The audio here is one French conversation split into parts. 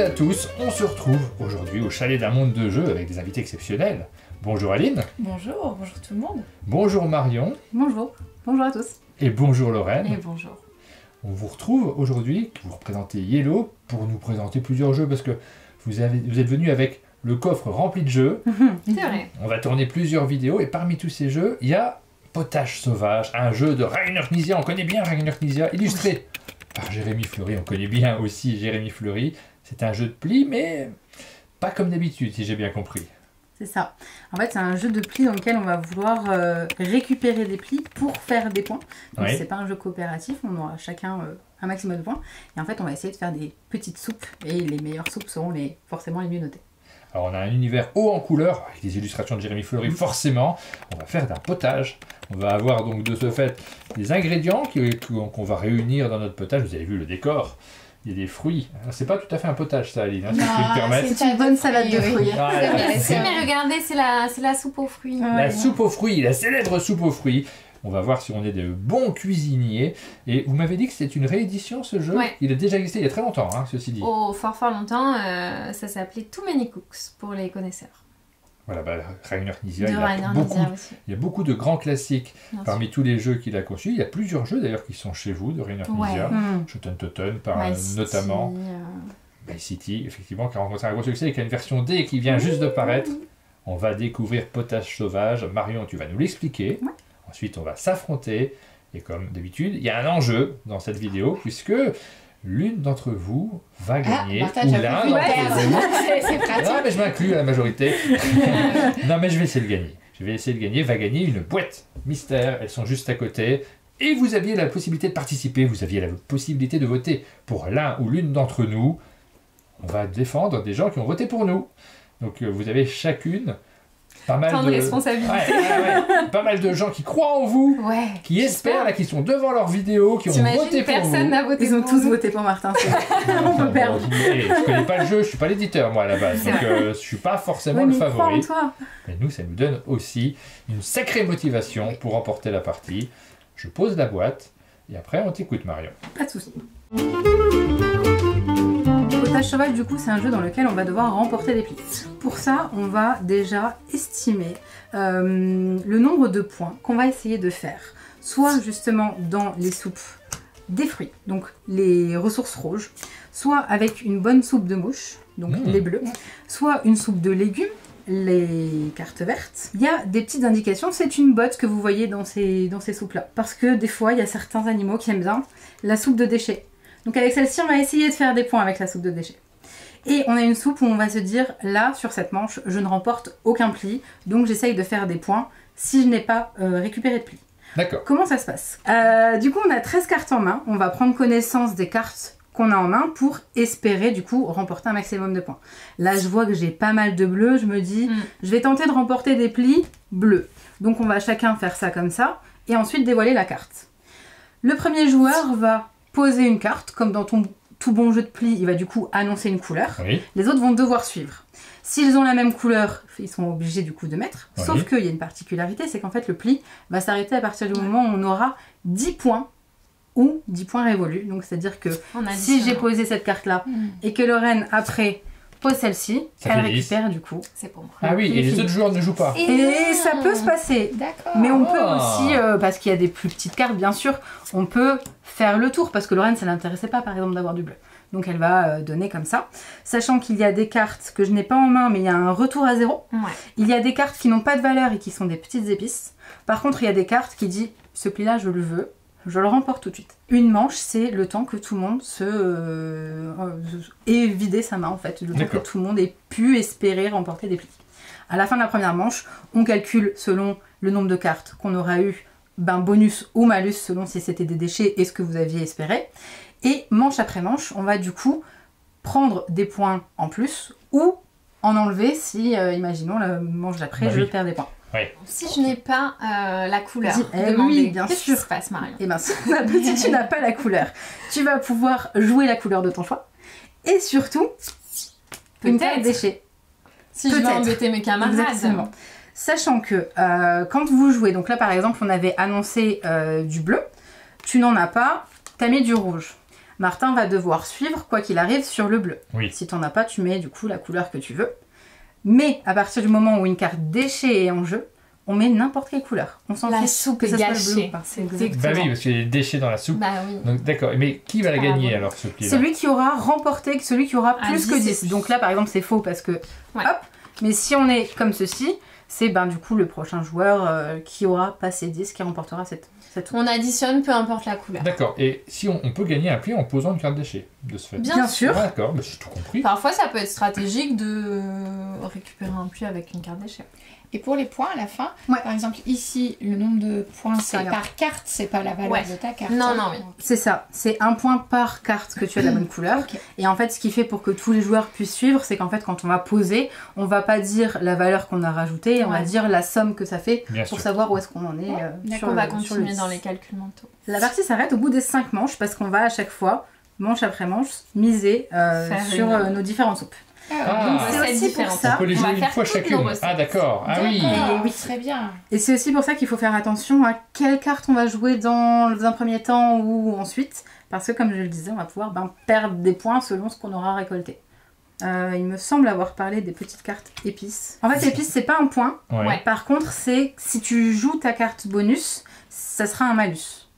et à tous, on se retrouve aujourd'hui au chalet d'un monde de jeux avec des invités exceptionnels. Bonjour Aline. Bonjour, bonjour tout le monde. Bonjour Marion. Bonjour, bonjour à tous. Et bonjour Lorraine. Et bonjour. On vous retrouve aujourd'hui pour représenter Yellow, pour nous présenter plusieurs jeux parce que vous êtes venus avec le coffre rempli de jeux. C'est vrai. On va tourner plusieurs vidéos et parmi tous ces jeux, il y a Potage Sauvage, un jeu de Rainer Knizia. On connaît bien Rainer Knizia, illustré par Jérémy Fleury. On connaît bien aussi Jérémy Fleury. C'est un jeu de pli, mais pas comme d'habitude, si j'ai bien compris. C'est ça. En fait, c'est un jeu de plis dans lequel on va vouloir récupérer des plis pour faire des points. Donc, Oui. c'est pas un jeu coopératif, on aura chacun un maximum de points. Et en fait, on va essayer de faire des petites soupes. Et les meilleures soupes seront forcément les mieux notées. Alors on a un univers haut en couleurs, avec des illustrations de Jérémy Fleury, forcément. On va faire d'un potage. On va avoir donc de ce fait des ingrédients qu'on va réunir dans notre potage. Vous avez vu le décor. Il y a des fruits. C'est pas tout à fait un potage ça, Aline, hein, si je puis me permettre. C'est une bonne salade de fruits. Ah, Mais regardez, c'est la soupe aux fruits. La soupe aux fruits, la célèbre soupe aux fruits. On va voir si on est de bons cuisiniers. Et vous m'avez dit que c'est une réédition ce jeu. Ouais. Il a déjà existé il y a très longtemps, hein, ceci dit. Oh, fort longtemps, ça s'appelait Too Many Cooks pour les connaisseurs. Voilà, Rainer Knizia, De il Rainer a beaucoup. Knizia aussi. Il y a beaucoup de grands classiques Bien parmi sûr. tous les jeux qu'il a conçus. Il y a plusieurs jeux d'ailleurs qui sont chez vous de Rainer Knizia. Mmh. Shoten Totten, My City, notamment My City, effectivement, qui a rencontré un gros succès et qui a une version D qui vient juste de paraître. On va découvrir Potage Sauvage. Marion, tu vas nous l'expliquer. Ouais. Ensuite, on va s'affronter. Et comme d'habitude, il y a un enjeu dans cette vidéo, puisque l'une d'entre vous va gagner, Martha, ou j'avoue l'un que d'entre vous. c'est pratique. Non, mais je m'inclus à la majorité. Non, mais je vais essayer de gagner. Je vais essayer de gagner. Va gagner une boîte mystère. Elles sont juste à côté. Et vous aviez la possibilité de participer. Vous aviez la possibilité de voter pour l'un ou l'une d'entre nous. On va défendre des gens qui ont voté pour nous. Donc, vous avez chacune pas mal Tant de responsabilité. Pas mal de gens qui croient en vous, Ouais. qui espèrent, là, qui sont devant leur vidéo, qui ont voté T'imagines, pour personne vous. n'a voté Ils ont pour tous nous. voté pour Martin. On peut perdre. Je connais pas le jeu, je suis pas l'éditeur moi à la base, C'est donc je suis pas forcément Oui, le mais crois en favori. toi. Mais nous, ça nous donne aussi une sacrée motivation pour remporter la partie. Je pose la boîte et après on t'écoute Marion. Pas de soucis. Potage Sauvage, du coup, c'est un jeu dans lequel on va devoir remporter des plis. Pour ça, on va déjà estimer le nombre de points qu'on va essayer de faire. Soit justement dans les soupes des fruits, donc les ressources rouges, soit avec une bonne soupe de mouches, donc les bleus, soit une soupe de légumes, les cartes vertes. Il y a des petites indications, c'est une botte que vous voyez dans ces soupes-là. Parce que des fois, il y a certains animaux qui aiment bien la soupe de déchets. Donc avec celle-ci, on va essayer de faire des points avec la soupe de déchets. Et on a une soupe où on va se dire, là, sur cette manche, je ne remporte aucun pli, donc j'essaye de faire des points si je n'ai pas récupéré de pli. D'accord. Comment ça se passe? Du coup, on a 13 cartes en main, on va prendre connaissance des cartes qu'on a en main pour espérer, du coup, remporter un maximum de points. Là, je vois que j'ai pas mal de bleus, je me dis, je vais tenter de remporter des plis bleus. Donc on va chacun faire ça comme ça, et ensuite dévoiler la carte. Le premier joueur va poser une carte, comme dans tout bon jeu de plis, il va du coup annoncer une couleur. Oui. Les autres vont devoir suivre. S'ils ont la même couleur, ils sont obligés du coup de mettre. Oui. Sauf qu'il y a une particularité, c'est qu'en fait le pli va s'arrêter à partir du moment où on aura 10 points ou 10 points révolus. Donc c'est-à-dire que On a si dit j'ai ça. posé cette carte-là et que Lorraine après pose celle-ci, Ça elle fait 10. récupère du coup. C'est pour moi. Ah oui, et les Fini. autres joueurs ne jouent pas. Et ça peut se passer. D'accord. Mais on peut Ah. aussi, parce qu'il y a des plus petites cartes, bien sûr, on peut faire le tour, parce que Lorraine, ça l'intéressait pas, par exemple, d'avoir du bleu. Donc elle va donner comme ça. Sachant qu'il y a des cartes que je n'ai pas en main, mais il y a un retour à 0. Ouais. Il y a des cartes qui n'ont pas de valeur et qui sont des petites épices. Par contre, il y a des cartes qui disent, ce pli-là, je le veux, je le remporte tout de suite. Une manche, c'est le temps que tout le monde ait vidé sa main, en fait. Le temps que D'accord. tout le monde ait pu espérer remporter des plis. À la fin de la première manche, on calcule selon le nombre de cartes qu'on aura eu, bonus ou malus selon si c'était des déchets et ce que vous aviez espéré. Et manche après manche, on va du coup prendre des points en plus ou en enlever si, imaginons, la manche d'après, Bah je oui. perds des points. Si je n'ai pas la couleur Eh demandée, oui, bien qu'est-ce sûr. qui se passe, Marion? Et bien, si tu n'as pas la couleur, tu vas pouvoir jouer la couleur de ton choix. Et surtout, une carte Peut-être. déchet. Si je veux Peut-être. embêter mes camarades. Exactement. Sachant que quand vous jouez, donc là par exemple on avait annoncé du bleu, tu n'en as pas, t'as mis du rouge. Martin va devoir suivre, quoi qu'il arrive, sur le bleu. Oui. Si t'en as pas, tu mets du coup la couleur que tu veux. Mais à partir du moment où une carte déchet est en jeu, on met n'importe quelle couleur. On s'en La fiche soupe que est ça soit le bleu gâchée. ou pas. C'est Exactement. Bah oui, parce qu'il y a des déchets dans la soupe. Bah oui. Donc d'accord, mais qui va la Ah, gagner bon. alors ce pli-là? Celui qui aura remporté, celui qui aura Ah, plus que 10 10. et plus. Donc là, par exemple, c'est faux parce que... Ouais. Hop. Mais si on est comme ceci, c'est du coup le prochain joueur qui aura passé 10 qui remportera cette soupe. On additionne peu importe la couleur. D'accord, et si on peut gagner un pli en posant une carte déchet, de ce fait. Bien sûr. Ah, d'accord, mais j'ai tout compris. Parfois, ça peut être stratégique de récupérer un pli avec une carte déchet. Et pour les points à la fin, Ouais. par exemple ici, le nombre de points c'est Regarde. par carte, c'est pas la valeur Ouais. de ta carte. Non, hein. non, oui. C'est ça, c'est un point par carte que tu as de la bonne couleur. Ok. Et en fait, ce qui fait pour que tous les joueurs puissent suivre, c'est qu'en fait, quand on va poser, on va pas dire la valeur qu'on a rajoutée, on va Ouais. dire la somme que ça fait Bien pour sûr. savoir où est-ce qu'on en est D'accord, On va sur le continuer 10. dans les calculs mentaux. La partie s'arrête au bout des 5 manches parce qu'on va à chaque fois, manche après manche, miser sur nos différentes soupes. Ah. c'est Recettes aussi pour différentes. ça. On peut les On va jouer une faire fois toutes nos chacune. recettes. Ah d'accord, ah oui. D'accord, oui. très bien. Et c'est aussi pour ça qu'il faut faire attention à quelle carte on va jouer dans un premier temps ou ensuite. Parce que comme je le disais, on va pouvoir perdre des points selon ce qu'on aura récolté. Il me semble avoir parlé des petites cartes épices. En fait, épices, c'est pas un point. Ouais. Ouais. Par contre, c'est si tu joues ta carte bonus, ça sera un malus.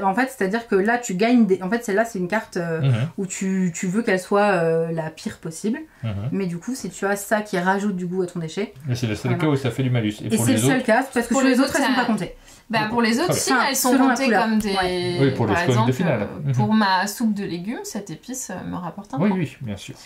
En fait, c'est-à-dire que là, tu gagnes des... En fait, celle-là, c'est une carte Mhm, où tu veux qu'elle soit la pire possible. mhm. Mais du coup, si tu as ça qui rajoute du goût à ton déchet, Mais c'est le seul Voilà. cas où ça fait du malus. Et et pour c'est le les seul autres, cas, parce que Pour sur les les autres, autres, elles sont ça- pas comptées. Bah, pour les autres, Très si, bien. elles sont Selon la comptées couleur. comme des... Ouais. Oui, pour le Par scoring de exemple, finale. pour ma soupe de légumes, cette épice me rapporte un Oui, point. oui, bien sûr.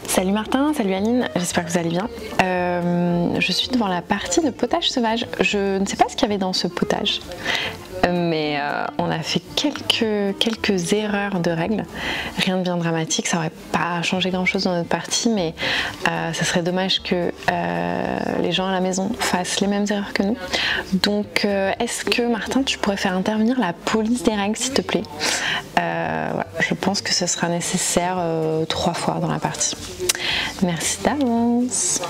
Salut Martin, salut Aline, j'espère que vous allez bien. Je suis devant la partie de potage sauvage. Je ne sais pas ce qu'il y avait dans ce potage, mais on a fait quelques erreurs de règles. Rien de bien dramatique, ça aurait pas changé grand chose dans notre partie, mais ça serait dommage que les gens à la maison fassent les mêmes erreurs que nous. Donc est-ce que Martin, tu pourrais faire intervenir la police des règles s'il te plaît? Voilà, je pense que ce sera nécessaire 3 fois dans la partie. Merci d'avance.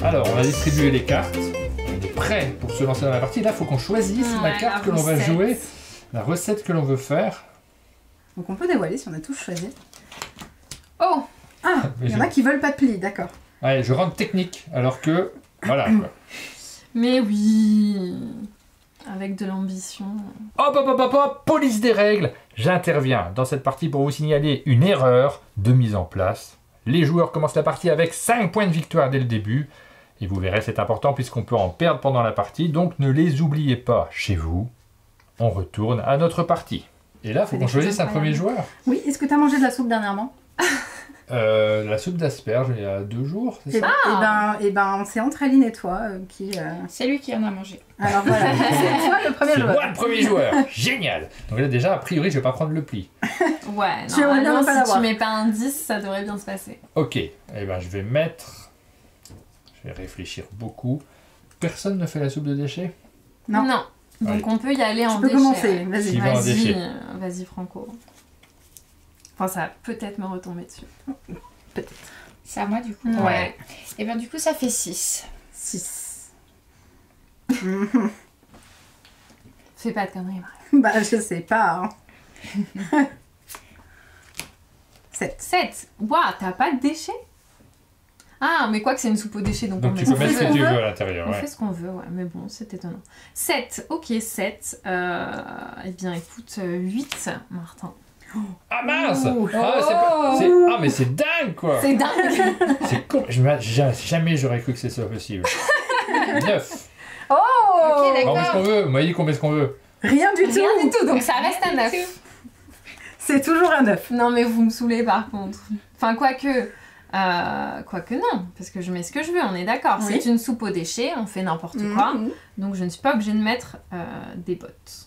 Alors, on a distribué les cartes. On est prêt pour se lancer dans la partie. Là, il faut qu'on choisisse la Ouais, carte la que l'on va recette. jouer, la recette que l'on veut faire. Donc on peut dévoiler si on a tous choisi. Oh, Ah, Mais il y en a qui veulent pas de pli, d'accord. Ouais, je rentre technique, alors que... Voilà, quoi. mais oui. Avec de l'ambition. Hop, hop, hop, hop, hop, police des règles. J'interviens dans cette partie pour vous signaler une erreur de mise en place. Les joueurs commencent la partie avec 5 points de victoire dès le début. Et vous verrez, c'est important puisqu'on peut en perdre pendant la partie. Donc ne les oubliez pas chez vous. On retourne à notre partie. Et là, il faut C'est qu'on des choses choisisse un premier incroyables. joueur. Oui, est-ce que tu as mangé de la soupe dernièrement? La soupe d'asperges il y a 2 jours, c'est ça? Et ben, c'est entre Aline et toi qui... C'est lui qui en a mangé. Alors voilà, c'est toi le premier C'est joueur. moi le premier joueur. Génial. Donc là déjà, a priori, je vais pas prendre le pli. Ouais, Tu aurais bien normalement, ne pas si l'avoir. tu mets pas un 10, ça devrait bien se passer. Ok. Eh ben, je vais mettre... Je vais réfléchir beaucoup. Personne ne fait la soupe de déchets? Non. Donc Allez. on peut y aller en Tu peux déchets. commencer, ouais. vas-y. Qui va en déchets? Vas-y Franco. Enfin, ça va peut-être me retomber dessus. C'est à moi du coup. Ouais. Et bien du coup ça fait 6. 6. Fais pas de conneries, Marie. Bah, je sais pas. Hein. 7. 7. Waouh, t'as pas de déchets? Ah, mais quoi que c'est une soupe aux déchets, donc, Donc on tu met peux ce mettre ce qu'on que tu veut. veux à l'intérieur. On Ouais. fait ce qu'on veut, ouais, mais bon, c'est étonnant. 7, ok, 7. Eh bien, écoute, 8, Martin. Ah mince! Ouh. Ah, ah, mais c'est dingue quoi! C'est dingue! C'est con. Jamais j'aurais cru que c'est ça possible. 9. Ok On met ce d'accord. qu'on veut. Vous m'avez dit qu'on met ce qu'on veut. Rien du tout. Rien du tout, donc ça reste un 9. C'est toujours un 9. Non, mais vous me saoulez par contre. Enfin, quoique non, parce que je mets ce que je veux, on est d'accord. Oui. C'est une soupe aux déchets, on fait n'importe quoi. Mhm. Donc je ne suis pas obligée de mettre des bottes.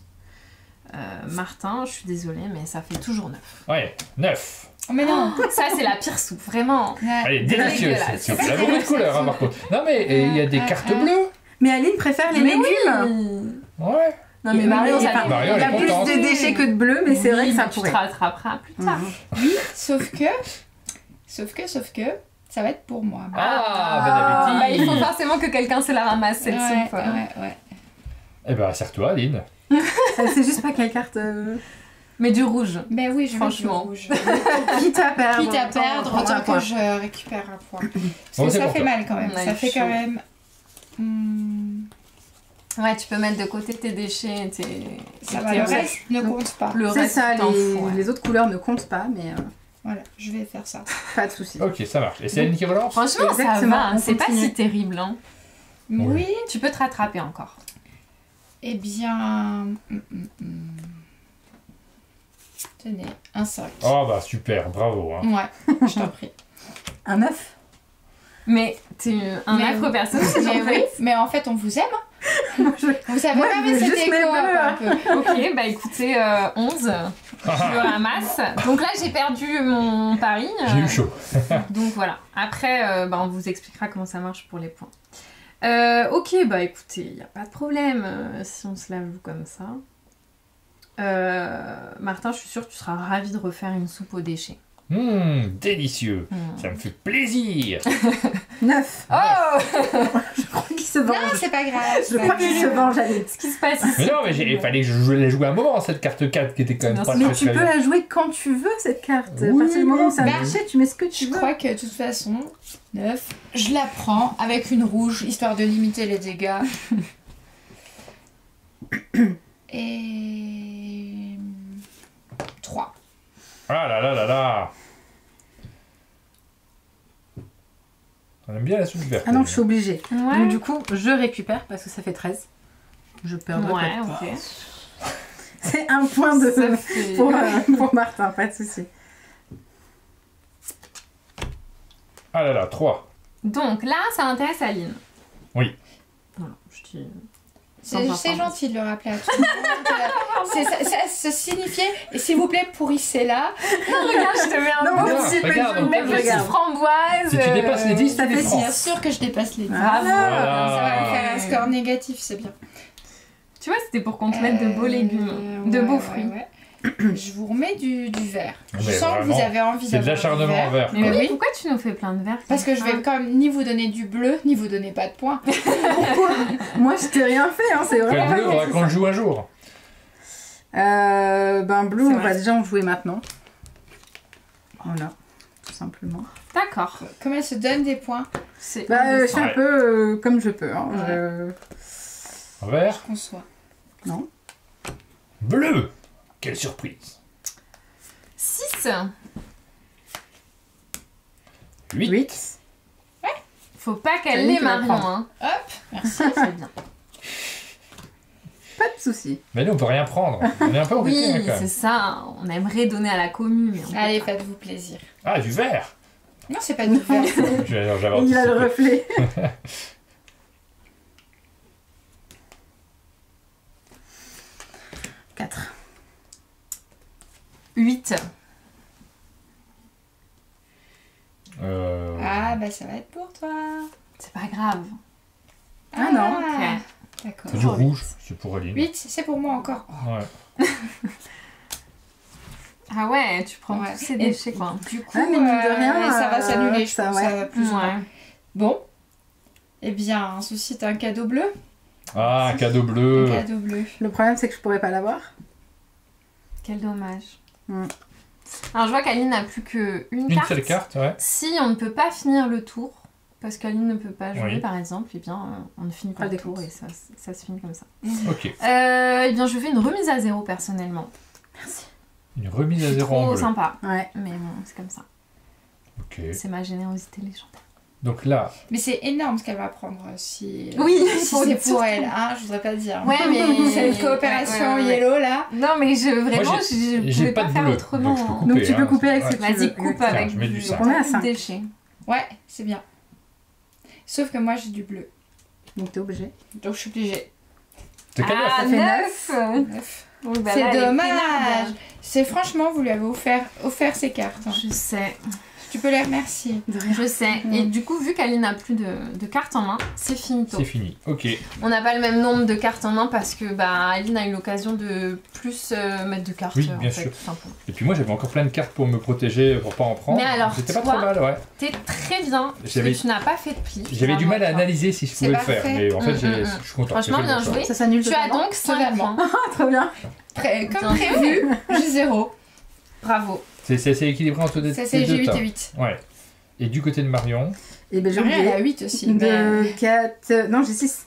Martin, je suis désolée, mais ça fait toujours 9. Ouais, 9. Oh, mais non. Ça, c'est la pire soupe, vraiment. Elle est délicieuse Dégueulasse. cette soupe. Elle a beaucoup de couleurs, hein, par contre. Non, mais il y a des cartes bleues. Mais Aline préfère les Mais légumes. oui. Ouais. Non, mais Marion, ça Enfin, Marion, il y a elle est plus contente. de déchets que de bleu, mais c'est vrai que ça tu pourrait. te rattraperas plus tard. Mhm. Sauf que, ça va être pour moi. Ah, bon Bah, appétit. il faut forcément que quelqu'un se la ramasse, cette soupe. Ouais. Eh ben, sers-toi, Aline. C'est juste pas quelle carte. Mais du rouge. Ben oui, je Franchement. vais rouge. Quitte à perdre. Quitte à perdre, autant autant que je récupère un point. Parce Bon, que c'est ça pour fait toi. mal quand même. Ouais, Ça fait chaud. quand même. Ouais, tu peux mettre de côté tes déchets, Ça va, le reste ne compte pas. Le C'est reste, ça, t'en fous, ouais. les autres couleurs ne comptent pas, mais Voilà, je vais faire ça. pas de soucis. Ok, ça marche. Et c'est Aline qui relance? Franchement, ça Exactement, va, on c'est pas continue. si terrible. Hein. Oui, Tu peux te rattraper encore. eh bien. Tenez, un 5. Oh, bah, super, bravo. Hein. Ouais, je t'en prie. Un 9. Mais t'es un Mais affreux personnage, Mais en oui, fait. mais en fait, on vous aime. Moi, je- Vous savez Moi, pas, je mais veux c'était juste mes écho bleus. un peu. Ok, bah écoutez, 11. Je le ramasse. Donc là, j'ai perdu mon pari. J'ai eu chaud. Donc voilà. Après, bah, on vous expliquera comment ça marche pour les points. Ok, bah écoutez, il n'y a pas de problème si on se la joue comme ça. Martin, je suis sûre que tu seras ravi de refaire une soupe aux déchets. Délicieux. Ça me fait plaisir. 9. Oh Je crois qu'il se venge. Non, c'est pas grave. Je crois qu'il se venge, Aline. Ce qui se passe ici. Mais non, mais il fallait que je la joue un moment, cette carte 4 qui était quand même Bien pas sûr. Mais très tu très peux bien. la jouer quand tu veux, cette carte. Oui, à partir du moment où ça bah, marchait, tu mets ce que tu Je veux. crois que de toute façon, 9, je la prends avec une rouge, histoire de limiter les dégâts. Et. 3. Ah là là là là. On aime bien la soupe verte. Ah non, je suis obligée. Ouais. Donc du coup, je récupère parce que ça fait 13. Je perdrai Ouais, pas de points. ok. C'est un point de Ça fait- pour Martin, pas de souci. Ah là là, 3. Donc là, ça intéresse Aline. Oui. Voilà, je dis... C'est gentil de le rappeler à tout le monde. Ça signifiait, et s'il vous plaît, pourrissez-la. Non, regarde, je te mets un Non, beau regarde, petit regarde, une belle petite regarde. framboise. Si tu dépasses les 10, ça tu fait les prends. Bien sûr que je dépasse les 10. Voilà. Ça va me faire un score négatif, c'est bien. Tu vois, c'était pour qu'on te mette de beaux légumes, de beaux fruits. ouais. Je vous remets du vert. Je Mais sens que vous vraiment, avez envie C'est de d'avoir l'acharnement du vert. vert. Mais quoi. oui, oui. pourquoi tu nous fais plein de verre Parce que je vais quand même ni vous donner du bleu, ni vous donner pas de points. Moi, je t'ai rien fait, hein, c'est Quel vraiment bleu, pas faudra fait, qu'on le joue un jour. Ben bleu, C'est on vrai. va déjà en jouer maintenant. Voilà, tout simplement. D'accord. Comme elle se donne des points, C'est Bah, je suis un Ouais. peu comme je peux. Hein. Ouais. Un vert. je conçois. Non. Bleu. Quelle surprise. 6. 8. 8. Faut pas C'est qu'elle lui l'ait qui va Marion, prendre. hein. Hop, merci. C'est bien. Pas de soucis. Mais nous, on peut rien prendre. On est un peu embêtés, hein, Oui, quand c'est même. ça. On aimerait donner à la commune, mais on peut Allez, pas. faites-vous plaisir. Ah, du vert. Non, c'est pas du vert. J'avais Et il a le anticipé. reflet. 4. 8. Ah, bah ça va être pour toi. C'est pas grave. Ah non. Ok. D'accord. C'est du rouge. C'est pour Aline. 8, c'est pour moi encore. Ouais. Ah ouais, tu prends Ouais. tous ces Et- déchets, quoi. Du coup, Ah, mais mine de rien, ça va s'annuler, je ça, pense, ouais. ça va plus ou moins. Ouais. Bon. Eh bien, ceci est un cadeau bleu. Ah, un cadeau Un bleu. cadeau bleu. Le problème, c'est que je pourrais pas l'avoir. Quel dommage. Mm. Alors, je vois qu'Aline n'a plus qu'une Une carte. seule carte, ouais. Si on ne peut pas finir le tour, parce qu'Aline ne peut pas jouer, Oui. par exemple, eh bien, on ne finit pas Pas le des tour comptes. et ça se finit comme ça. Ok. Eh bien, je fais une remise à 0, personnellement. Une remise à C'est 0 en trop bleu. sympa. Ouais. Mais bon, c'est comme ça. Ok. C'est ma générosité légendaire. Donc là, Mais c'est énorme ce qu'elle va prendre si, Oui, si pour c'est le pour tour. elle. Hein, je voudrais pas dire. Ouais, mais... Cette coopération Ouais, ouais, ouais. yellow là. Non, mais vraiment, Moi, je j'ai pouvais pas pas de faire bleu, autrement. donc je peux hein. couper. Donc tu peux hein. couper avec Ouais. ce que tu Vas-y, veux. coupe Tiens, avec je mets du du cinq. On est à du 5. déchet. Ouais, c'est bien. Sauf que moi j'ai du bleu. Donc t'es obligé. Donc je suis obligée. T'es quel Ah, neuf fait 9 9. Oui, bah C'est là, elle est dommage. peinarde. C'est franchement, vous lui avez offert ces cartes. Hein. Je sais. Tu peux les remercier. Je sais. Et du coup, vu qu'Aline n'a plus de cartes en main, c'est finito. C'est fini, ok. On n'a pas le même nombre de cartes en main parce que Aline a eu l'occasion de plus mettre de cartes. Oui, bien en fait, sûr. tout simplement. Et puis moi j'avais encore plein de cartes pour me protéger, pour pas en prendre. Mais alors, c'était pas toi, trop mal, ouais. T'es très bien. Parce J'avais- que tu n'as pas fait de pli. J'avais du mal à Bravo, analyser si je C'est pouvais le faire, parfait. mais en fait Mm. je suis content. Franchement, j'ai fait bien le bon choix. joué. Ça s'annule Tu as totalement. donc 5 Totalement. points. Ah, trop bien. Comme Bien prévu, j'ai 0. Bravo. C'est équilibré entre Ça, les c'est deux j'ai 8 tas. et 8. Ouais. Et du côté de Marion, Et ben j'ai Marion, elle a oublié. 8 aussi. De 4... Non, j'ai 6.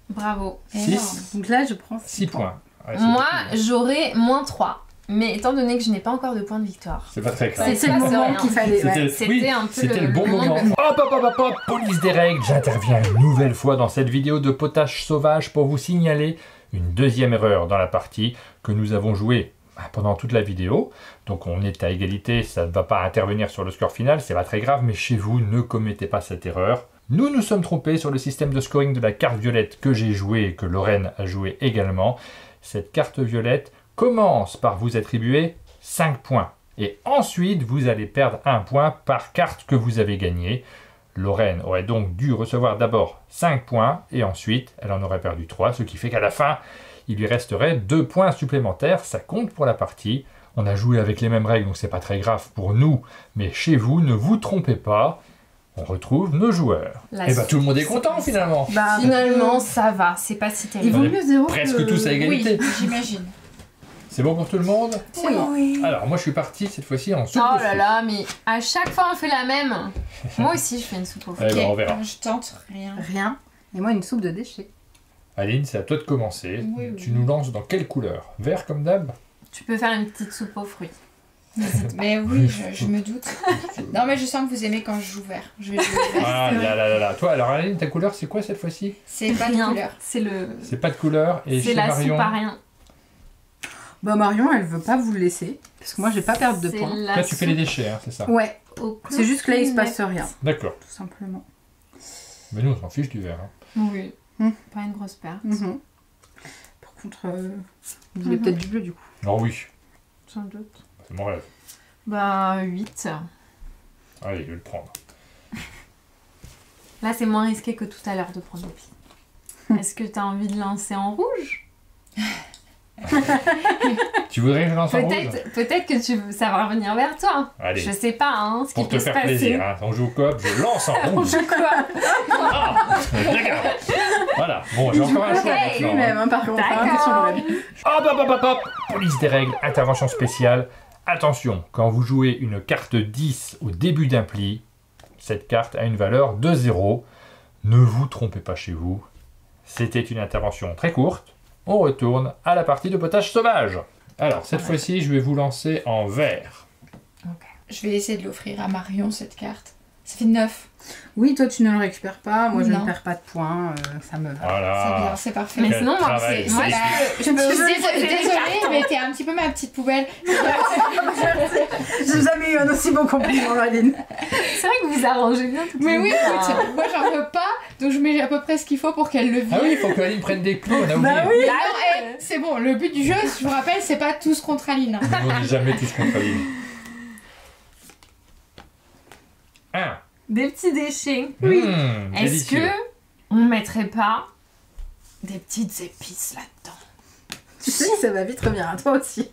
Bravo. 6, Donc là, je prends 6 points. Ouais, c'est Moi, beaucoup. j'aurais moins 3. Mais étant donné que je n'ai pas encore de points de victoire. C'est pas très grave. C'est C'est le ça, c'est moment rien. qu'il fallait. ouais. C'était un peu c'était le bon le moment. moment Hop, police des règles, j'interviens une nouvelle fois dans cette vidéo de potage sauvage pour vous signaler une deuxième erreur dans la partie que nous avons jouée pendant toute la vidéo. Donc on est à égalité, ça ne va pas intervenir sur le score final, c'est pas très grave, mais chez vous, ne commettez pas cette erreur. Nous nous sommes trompés sur le système de scoring de la carte violette que j'ai joué et que Lorraine a joué également. Cette carte violette commence par vous attribuer 5 points. Et ensuite, vous allez perdre 1 point par carte que vous avez gagnée. Lorraine aurait donc dû recevoir d'abord 5 points et ensuite, elle en aurait perdu 3, ce qui fait qu'à la fin, il lui resterait 2 points supplémentaires. Ça compte pour la partie. On a joué avec les mêmes règles, donc c'est pas très grave pour nous. Mais chez vous, ne vous trompez pas. On retrouve nos joueurs. La Et bah tout le monde est suite, content c'est finalement. Bah, Finalement, ça va. C'est pas si il terrible. vaut mieux 0 Presque tous à égalité. Oui, j'imagine. C'est bon pour tout le monde? C'est bon. Alors moi je suis parti cette fois-ci en soupe Oh de là fruits. là, mais à chaque fois on fait la même. Moi aussi je fais une soupe aux fruits. Eh ben, on verra. Je tente rien. Rien. Et moi, une soupe de déchets. Aline, c'est à toi de commencer. Oui, oui. Tu nous lances dans quelle couleur? Vert comme d'hab? Tu peux faire une petite soupe aux fruits. Mais oui, je me doute. Non, mais je sens que vous aimez quand je joue vert. Je vais jouer vert. Ah là là là là. Toi alors Aline, ta couleur c'est quoi cette fois-ci? C'est pas de Rien. couleur. C'est le. C'est pas de couleur et C'est chez la Marion. soupe à rien. Bah, Marion, elle veut pas vous le laisser. Parce que moi, je vais pas perdre de C'est points. la Toi tu fais les soupe déchets, hein, c'est ça? Ouais, aux c'est juste que là, il se passe clochettes. rien. D'accord. Tout simplement. Mais nous on s'en fiche du vert. hein. Oui. Pas une grosse perte. Mhm. Par contre, vous voulez peut-être du bleu, du coup. Oh oui, Sans doute. c'est mon rêve. Bah 8. Allez, je vais le prendre. Là c'est moins risqué que tout à l'heure de prendre des plis. Est-ce que t'as envie de lancer en rouge? Tu voudrais que je lance en rouge? Peut-être que ça va revenir vers toi. Allez, Je sais pas hein, ce qui pour te peut se faire passer. plaisir, hein. On joue au coop, je lance en On rouge. joue quoi? Ah, d'accord. Voilà, bon j'ai encore un choix Ok. maintenant. Lui-même, hein, par contre. hein, attention, D'accord. Lorraine. Hop, police des règles, intervention spéciale. Attention, quand vous jouez une carte 10 au début d'un pli, cette carte a une valeur de 0. Ne vous trompez pas chez vous. C'était une intervention très courte. On retourne à la partie de potage sauvage. Alors, cette fois-ci, je vais vous lancer en vert. Je vais essayer de l'offrir à Marion, cette carte. Ça fait 9. Oui, toi, tu ne le récupères pas. Moi, je Non. ne perds pas de points. Ça me va. C'est bien, Voilà. c'est parfait. Mais Quel sinon, moi, travail. moi, C'est- je peux Je suis aussi poser des désolée, cartons. mais t'es un petit peu ma petite poubelle. J'ai jamais eu un aussi bon compliment, Lorraine. C'est vrai que vous arrangez bien tout Mais le oui, monde. écoute, moi j'en veux pas, donc je mets à peu près ce qu'il faut pour qu'elle le vive. Ah oui, il faut qu'Aline prenne des plis, on a oublié. Bah oui. Là, c'est bon, le but du jeu, je vous rappelle, c'est pas tous contre Aline. hein. Nous, on n'est jamais tous contre Aline. 1. Des petits déchets. Est-ce Délicieux. que on mettrait pas des petites épices là-dedans? Tu sais que ça va vite revenir à toi aussi.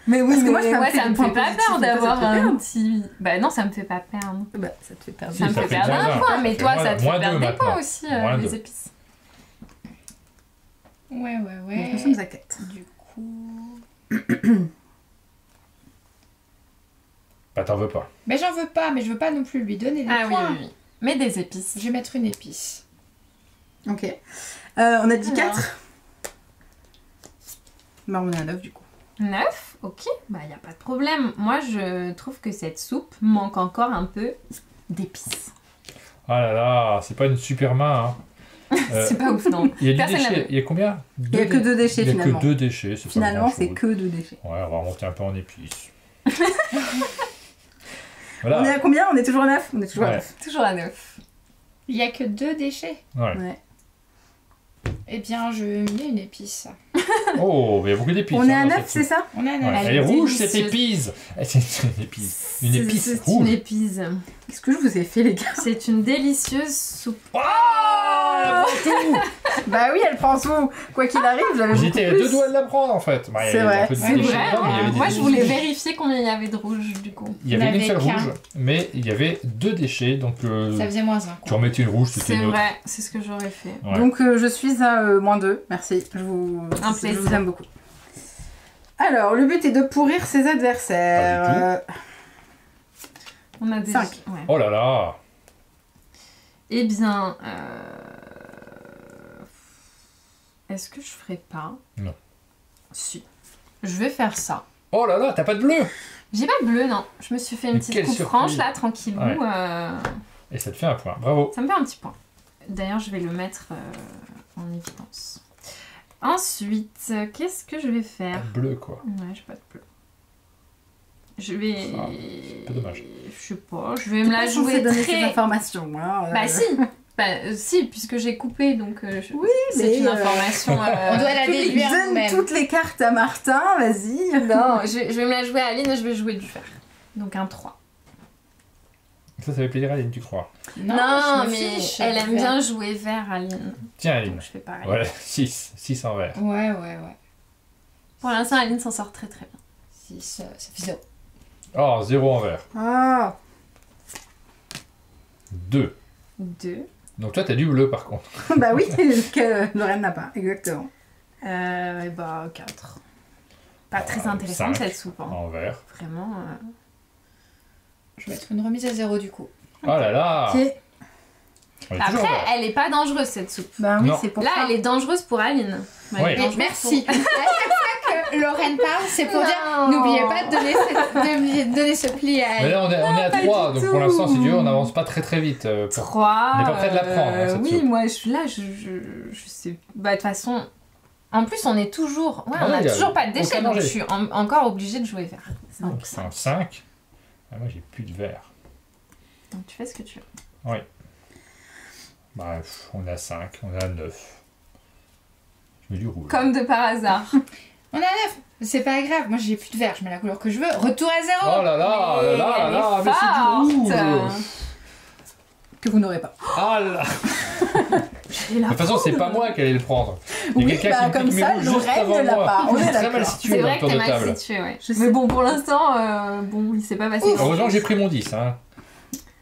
Mais oui, Parce que moi, ça me fait ça des me points fait pas positifs, peur mais toi, d'avoir ça te fait un perdre. petit. Bah non, ça me fait pas perdre. Bah, ça te fait perdre. Ça me ça fait fait perdre déjà un un. point, mais Ça toi, fait ça te moins fait perdre deux des points maintenant. aussi, Moins les deux. épices. Ouais. Nous sommes à 4. Du coup. Bah, t'en veux pas. Mais j'en veux pas, mais je veux pas non plus lui donner des Ah oui, points. oui, oui. Mais des épices. Je vais mettre une épice. Ok. On a dit Alors. 4. Bah, on est à 9 du coup. 9, ok, bah y a pas de problème. Moi, je trouve que cette soupe manque encore un peu d'épices. Ah là là, c'est pas une super main. Hein. C'est pas ouf, non. Il y a du Personne déchet. n'a- Il y a combien? Il n'y a que 2 déchets Il y a finalement. que 2 déchets. C'est pas Finalement, grand-chose. c'est que 2 déchets. Ouais, on va remonter un peu en épices. On est Voilà. à combien? On est toujours à 9? On est toujours à Ouais. 9. Toujours à 9. Il y a que 2 déchets. Ouais. Ouais. Eh bien, je mets une épice. Oh, mais il y a beaucoup d'épices. On est hein, à dans 9, cette c'est soupe. ça? On a un Ouais. œuf. Elle est rouge, cette délicieuse. épice. C'est une épice. Une épice C'est rouge. une épice. Qu'est-ce que je vous ai fait, les gars? C'est une délicieuse soupe. Ah, Bah oui, elle prend tout. Quoi qu'il arrive, j'avais beaucoup j'étais à plus. 2 doigts de la prendre en fait. Bah, il y C'est avait vrai. un peu de C'est déchets vrai. dedans, mais il y avait des Moi, je voulais déchets. vérifier combien il y avait de rouge du coup. Il y avait Il y en une seule avait qu'un. rouge, mais il y avait 2 déchets, donc Ça faisait -1. tu Quoi. remettais une rouge, c'était C'est neutre. vrai, c'est ce que j'aurais fait. Ouais. Donc je suis à -2. Merci. Je vous plaisir. aime beaucoup. Alors, le but est de pourrir ses adversaires. Pas On a des... 5. Ouais. Oh là là. Eh bien, est-ce que je ferais pas? Non. Si. Je vais faire ça. Oh là là, t'as pas de bleu. J'ai pas de bleu, non. Je me suis fait une Mais petite quelle coupe surprise. franche là, tranquillou. Ouais. Et ça te fait un point. Bravo. Ça me fait un petit point. D'ailleurs, je vais le mettre en évidence. Ensuite, qu'est-ce que je vais Pas faire? de bleu quoi. Ouais, j'ai pas de bleu. Je vais... Ah, c'est un peu dommage. Je sais pas, je vais me la Je vous ai jouer donné ces très... informations. Hein, Bah si. Bah, si, puisque j'ai coupé, donc Oui, c'est mais, une information... On doit la déduire Donne nous-mêmes. toutes les cartes à Martin, vas-y. Non, je vais me la jouer à Aline et je vais jouer du fer. Donc un 3. Ça fait plaisir à Aline, tu crois. Non, je me mais fiche, elle aime vert. bien jouer vert, Aline. Tiens Donc Aline. je fais pareil. Voilà, 6. 6 en vert. Ouais. Pour l'instant, Aline s'en sort très très bien. 6, ça fait 0. Oh, 0 en vert. Ah, 2. 2. Donc toi t'as du bleu par contre. bah oui, que Lorraine n'a pas, exactement. Et bah 4. Pas très intéressante 5 cette soupe. Hein. en vert. Vraiment. Je vais mettre une remise à 0 du coup. Oh là là. Ok. On est toujours en Après, vert. elle est pas dangereuse cette soupe. Bah oui, Non. c'est pour Là, ça. elle est dangereuse pour Aline. Mais Ouais. elle est Et dangereuse merci. À chaque fois que Lorraine parle, c'est pour dire Non. n'oubliez pas de donner ce pli à Mais elle. là on est à pas 3, du donc pour tout. l'instant si tu veux on n'avance pas très très vite. pour Pour- 3. On est pas près de la prendre, hein, cette oui, soupe. moi, je sais. Bah, de toute façon. En plus, on est toujours. Ouais, Ah on oui, a y a toujours pas de déchets, aucun donc danger. je suis encore obligée de jouer vert. Donc Donc, c'est un 5. Ah, moi j'ai plus de vert. donc tu fais ce que tu veux. Bah, on est à 5, on est à 9. Je mets du rouge. Comme de par hasard. On a 9. C'est pas grave, moi j'ai plus de vert, je mets la couleur que je veux. Retour à 0. Oh là là, Mais là là, elle là, est mais c'est du forte. rouge. Que vous n'aurez pas. Ah là. De toute façon, c'est pas moi qui allais le prendre. Il y a Oui, quelqu'un bah qui comme pique mes ça, rouges juste Lorraine avant ne l'a moi. pas. On Je est suis très mal d'accord. situé C'est dans le vrai que tour t'es de mal table. situé, ouais. Je sais. Mais bon, pour l'instant, bon, il s'est pas passé. Heureusement que j'ai pris mon 10. Hein.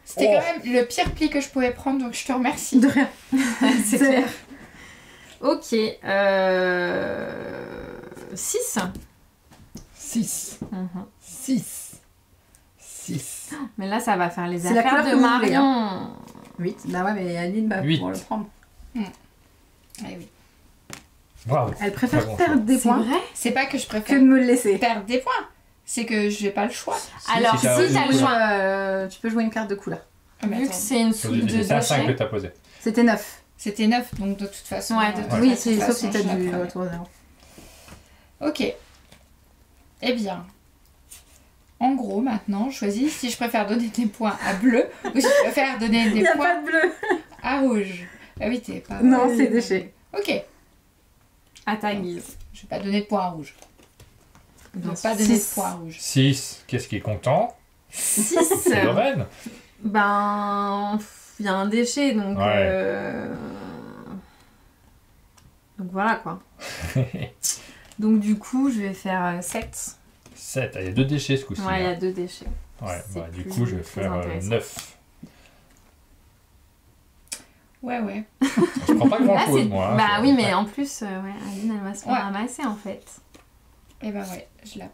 C'était Oh. quand même le pire pli que je pouvais prendre, donc je te remercie. De rien. C'est clair. Ok. 6. 6. 6. 6. Mais là, ça va faire les C'est la affaires couleur de que vous voulez, Marion. 8. Bah ouais, mais Aline va 8. pouvoir le prendre. Eh oui. Bravo. Elle préfère Pas grand perdre des C'est points vrai? C'est pas que je que préfère de me le laisser. perdre des points, c'est que je n'ai pas le choix. Alors, si t'as si une t'as le couleur. choix, Tu peux jouer une carte de couleur. Ah, mais vu que attends, c'est une soupe de C'est un 5 que déchets. t'as posé. C'était 9. c'était 9, donc de toute façon. Ouais, de toute Oui, façon, sauf si t'as je la du prenais. retour à 0. Ok. Eh bien, en gros, maintenant, je choisis si je préfère donner des points à bleu ou si je préfère donner Il des n'y a points pas de bleu. à rouge. Ah oui, t'es pas. Non, c'est déchet. Ok, À ta guise. je vais pas donner de points à rouge. Je Bien vais sûr. pas donner de Six. points à rouge. 6. Qu'est-ce qui est content? 6. C'est Lorraine. Ben, il y a un déchet, donc... Ouais. Donc voilà, quoi. Donc du coup, je vais faire 7. 7. Il y a 2 déchets ce coup-ci. Ouais, il y hein. a 2 déchets. Ouais, c'est bah, du plus- coup, je vais plus faire intéressant. 9. Ouais. Je prends pas Là, grand-chose, c'est... moi. hein, bah c'est- oui, mais ouais. en plus, ouais, Aline, elle va se faire Ouais. ramasser, en fait. Eh ben ouais, je la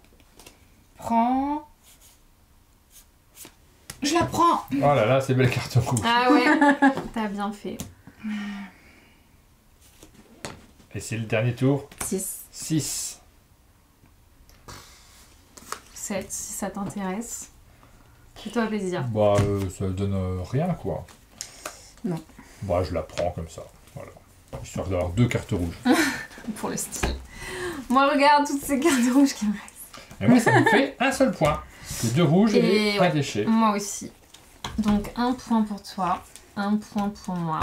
prends. Je la prends. Oh là là, c'est belle carte rouge. Ah ouais, t'as bien fait. Et c'est le dernier tour. 6. 6. 7, si ça t'intéresse. Fais-toi plaisir. Bah, ça donne rien, quoi. Non. Bah, je la prends comme ça. Voilà. Histoire d'avoir 2 cartes rouges. Pour le style. Moi, regarde toutes ces cartes rouges qui me restent. Et moi, ça me fait un seul point. C'est 2 rouges et Et un ouais. déchet. Moi aussi. Donc, 1 point pour toi, 1 point pour moi.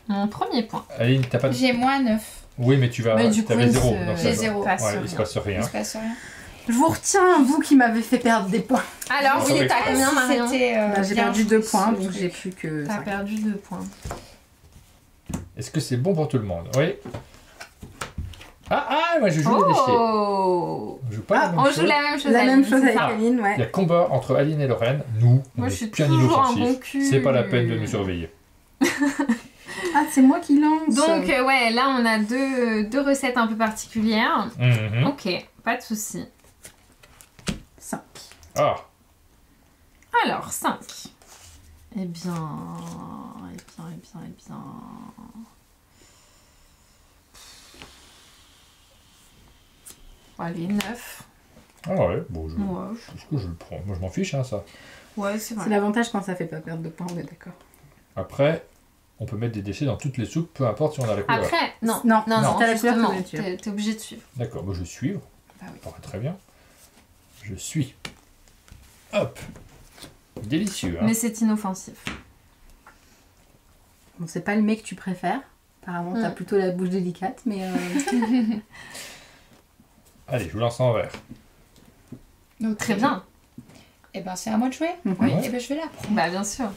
Mon premier point. Aline, t'as pas de... J'ai moins 9. Oui, mais tu vas. Mais du coup, T'avais il 0. se- Donc J'ai ça va. 0. Passe Ouais, sur il se rien. passe rien. Il se passe rien. Je vous retiens, vous qui m'avez fait perdre des points. Alors, Ça oui, va t'as exprès. combien, Marion? C'était, Bah, j'ai bien perdu 2 joué, points, ce donc truc. j'ai plus que T'as 5. perdu 2 points. Est-ce que c'est bon pour tout le monde? Oui. Moi je joue les déchets. Oh! On joue pas la même On chose. joue la même chose, La même Aline, chose c'est avec ça? Aline, ouais. Il y a combat entre Aline et Lorraine. Nous, on Moi, est je suis bien toujours inoffensifs. invaincue. C'est pas la peine de nous surveiller. Ah, c'est moi qui lance. Donc, ouais, là, on a deux recettes un peu particulières. Mhm. Ok, pas de souci. 5. Ah, Alors, 5. Eh bien... Allez, 9. ah ouais, bon, Ouais, est-ce que je le prends? Moi je m'en fiche, hein, ça. ouais c'est C'est vrai. l'avantage quand ça fait pas perdre de points, on est d'accord. Après, on peut mettre des déchets dans toutes les soupes, peu importe si on a la couleur. Après, non, Non, non, si t'as la couleur, justement, t'es obligé de suivre. t'es obligé de suivre. D'accord, moi je vais suivre. Bah oui. Ça paraît très bien. Je suis. Hop. Délicieux, hein. Mais c'est inoffensif. Bon, c'est pas le mec que tu préfères. Apparemment, t'as Mm. plutôt la bouche délicate, mais... Allez, je vous lance en verre. Donc, Très bien. Et ben c'est à moi de jouer. Mhm. Ouais. Et ben je vais la prendre. Bah, bien sûr.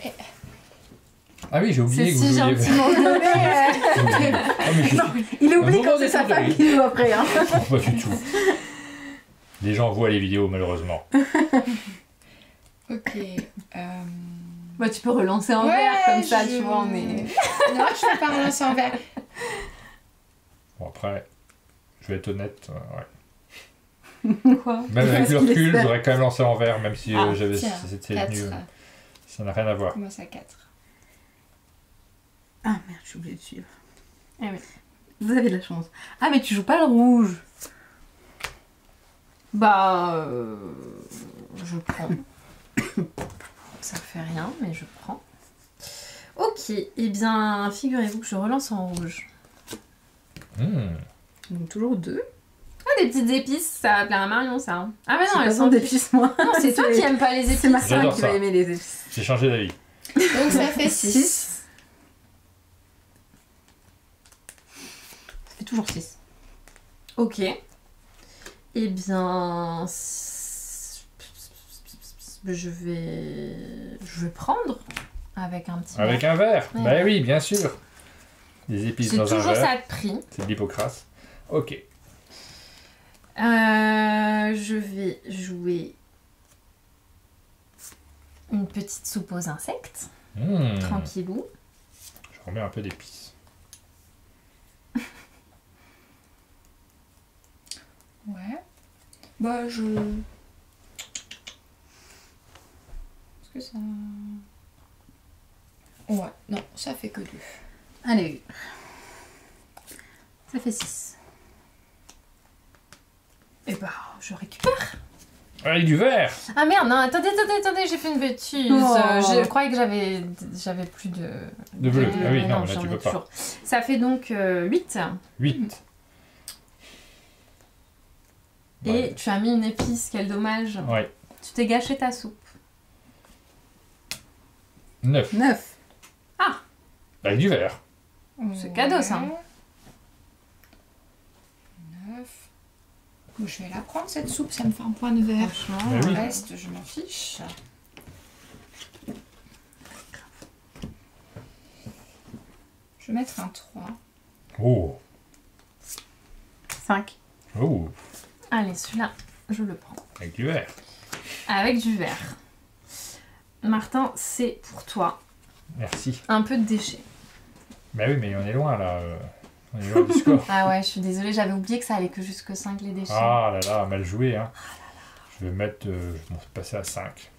Ah oui, j'ai oublié C'est que vous si jouiez. gentiment donné. Ah, mais je suis Il oublie Un quand moment c'est sa femme détendu. qui nous après. Hein. pas du tout. Les gens voient les vidéos, malheureusement. Ok. Bah, tu peux relancer en Ouais, verre comme ça, je- tu vois, on est... Non, je vais pas relancer en verre. Bon, après, je vais être honnête. Ouais. Quoi? Même avec Parce le qu'il recul, espère. j'aurais quand même lancé en verre, même si Ah, j'avais Tiens, c'était 4. nul. Ça n'a rien à voir. Comment ça, 4? Ah merde, je suis obligée de suivre. Eh oui. Vous avez de la chance. Ah, mais tu joues pas le rouge. Bah, je prends. Ça fait rien, mais je prends. Ok, eh bien, figurez-vous que je relance en rouge. Hmm. Donc toujours 2. Ah, des petites épices, ça va plaire à Marion, ça. hein. Ah, mais non, J'ai elles pas sont besoin d'épices, moi. Non, c'est toi qui aimes pas les épices. C'est ma soeur J'adore qui ça. va aimer les épices. J'ai changé d'avis. Donc ça fait 6. 6. Ça fait toujours 6. Ok. Eh bien, je vais prendre avec un petit Avec verre. un verre. Ouais. Bah oui, bien sûr. Des épices C'est dans un toujours verre. ça de prix. C'est de l'hypocrase. Ok. Je vais jouer une petite soupe aux insectes, Hmm. tranquillou. Je remets un peu d'épices. Ouais. Bah je... Est-ce que ça... Ouais, non, ça fait que 2. Allez. Ça fait 6. Et bah, je récupère. Avec du verre. Ah merde, non, attendez, j'ai fait une bêtise. Oh. Je croyais que j'avais plus de... De bleu. Ah oui, non, là j'en tu ai peux pas. toujours. Ça fait donc 8. 8. Et tu as mis une épice, quel dommage. Ouais. Tu t'es gâché ta soupe. 9. 9. Avec du verre. C'est cadeau, ça. 9. Je vais la prendre cette soupe, ça me fait un point de verre. Franchement. Mais oui. Le reste, je m'en fiche. Je vais mettre un 3. Oh. 5. Oh. Allez, celui-là, je le prends. Avec du verre. Avec du verre. Martin, c'est pour toi. Merci. Un peu de déchets. Bah oui, mais on est loin là. On est loin du score. Ah ouais, je suis désolée, j'avais oublié que ça allait que jusque 5 les déchets. Ah là là, mal joué. Hein. Je vais mettre. Je vais passer à 5.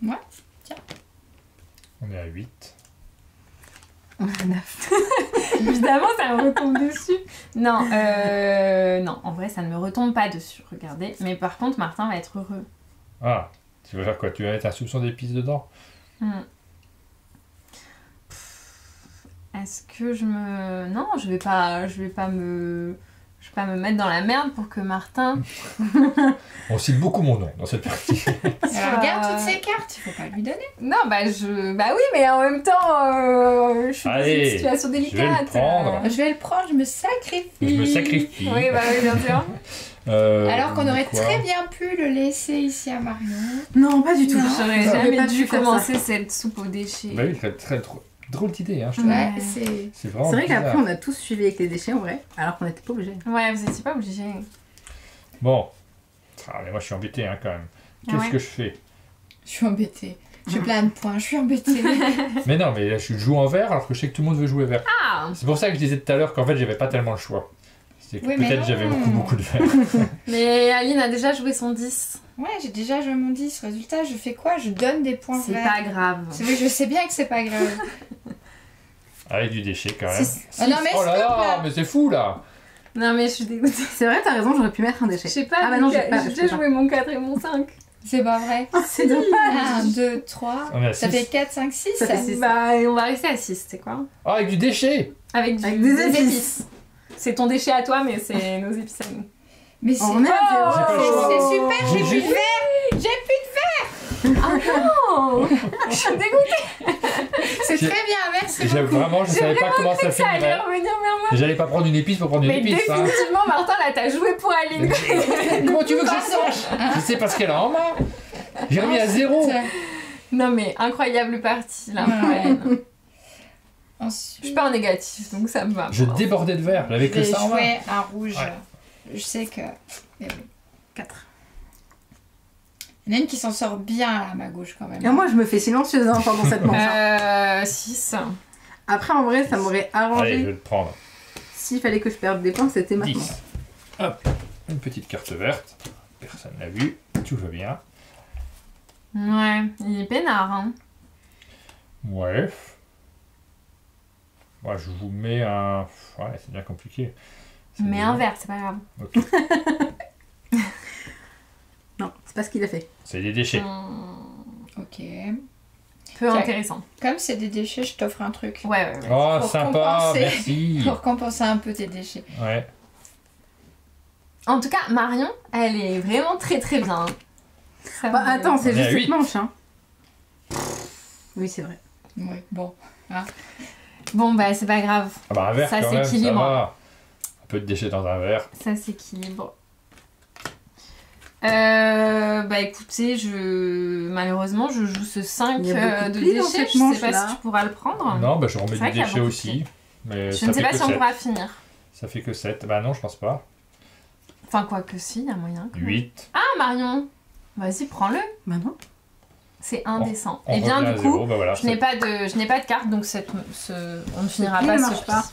Ouais, tiens. On est à 8. On a 9. Évidemment, ça me retombe dessus. Non, non, en vrai, ça ne me retombe pas dessus, regardez. Mais par contre, Martin va être heureux. Ah, tu vas faire quoi? Tu vas mettre un soupçon d'épices dedans? Est-ce que je me... Non, je vais pas me Je vais pas me mettre dans la merde pour que Martin... On cite beaucoup mon nom dans cette partie. Alors, regarde toutes ces cartes, il faut pas lui donner. Non, bah oui, mais en même temps, je suis dans Allez, une situation je vais le délicate. prendre. Je vais le prendre, je me sacrifie. Je me sacrifie. Oui, bah oui, bien sûr. Alors qu'on aurait quoi très bien pu le laisser ici à Marion. Non, pas du tout. J'aurais J'aurais jamais pas dû pu faire commencer cette soupe aux déchets. Bah oui, très drôle d'idée, hein, je trouve. Ouais, Ouais. c'est... C'est vraiment C'est vrai bizarre. qu'après, on a tous suivi avec les déchets en vrai, alors qu'on n'était pas obligés. Ouais, vous étiez pas obligés. Bon. Ah, mais moi, je suis embêté, hein, quand même. Qu'est-ce Ouais. que je fais? Je suis embêtée. J'ai plein de points, je suis embêtée. Mais non, mais là, je joue en vert alors que je sais que tout le monde veut jouer vert. Ah C'est pour ça que je disais tout à l'heure qu'en fait, j'avais pas tellement le choix. C'est que Oui, mais peut-être non. j'avais beaucoup de vert. Mais Aline a déjà joué son 10. Ouais, j'ai déjà joué mon 10. Résultat, je fais quoi? Je donne des points C'est verts. pas grave. Oui, je sais bien que c'est pas grave. Avec du déchet, quand même. Ah non, mais Oh là stop, là, là. mais c'est fou, là. Non, mais je suis dégoûtée. C'est vrai, t'as raison, j'aurais pu mettre un déchet. Je sais pas, Ah bah non, j'ai pas. j'ai je déjà peux pas. joué mon 4 et mon 5. C'est pas vrai. C'est dommage. 1, 2, 3. On est à Ça six. fait 4, 5, 6. Ça fait six. Bah, et on va rester à 6, c'est quoi? Ah, avec du déchet. Avec Avec des épices. C'est ton déchet à toi, mais c'est nos épices à nous. Mais c'est... On est à zéro. J'ai pas le choix. C'est super, J'ai j'ai plus juste- de verre. J'ai Oh Je suis dégoûtée. C'est J'ai- très bien, merci J'ai- beaucoup. Vraiment, je savais pas comment ça Ça allait finirait. revenir vers moi. Et j'allais pas prendre une épice pour prendre une Mais épice. Hein. définitivement, Martin, là, t'as joué pour Aline. Comment tu veux que je sache? Je sais parce qu'elle a en main. J'ai remis à zéro. Non, mais incroyable partie, là. Ouais. Je Ensuite, suis pas en négatif, donc ça me va. Je débordais de verre. J'avais je que vais ça en main. jouer un rouge. Ouais. Je sais que... Mais oui. 4. Il y en a une qui s'en sort bien à ma gauche quand même. Et moi, je me fais silencieuse hein, pendant cette manche. 6. Après, en vrai, ça m'aurait Allez, je arrangé. vais le prendre. S'il fallait que je perde des points, c'était maintenant. 10. Hop, une petite carte verte. Personne n'a vu. Tout va bien. Ouais, il est peinard, hein. Ouais. Moi, je vous mets un. Ouais, c'est bien compliqué. C'est Mais bien. un verre, c'est pas grave. Ok. Non, c'est pas ce qu'il a fait. C'est des déchets. Ok. Peu Ok. intéressant. Comme c'est des déchets, je t'offre un truc. Ouais. Oh, Pour sympa, compenser. merci. Pour compenser un peu tes déchets. Ouais. En tout cas, Marion, elle est vraiment très très bien. Ça Bah, me- attends, c'est On est à juste 8. cette manche. Hein. Oui, c'est vrai. Ouais, bon. Bon, bah, c'est pas grave. Ah bah un verre Ça quand même, ça s'équilibre. va. Un peu de déchets dans un verre. Ça s'équilibre. Bah écoutez, malheureusement je joue ce 5 Il y a beaucoup de de plis dans déchets, cette je sais pas manche-là. si tu pourras le prendre. Non, bah je remets C'est vrai du qu'il y a déchet beaucoup de aussi. Mais Je ça ne sais fait pas que si on 7. pourra finir. Ça fait que 7. Bah non, je pense pas. Enfin quoi que si, il y a moyen. quand même. 8. Ah Marion, vas-y prends-le, Bah non. c'est indécent. On Et bien revient à du coup, zéro, bah voilà. je n'ai pas de carte, donc on ne finira pli pas ne ce marche pas. pli.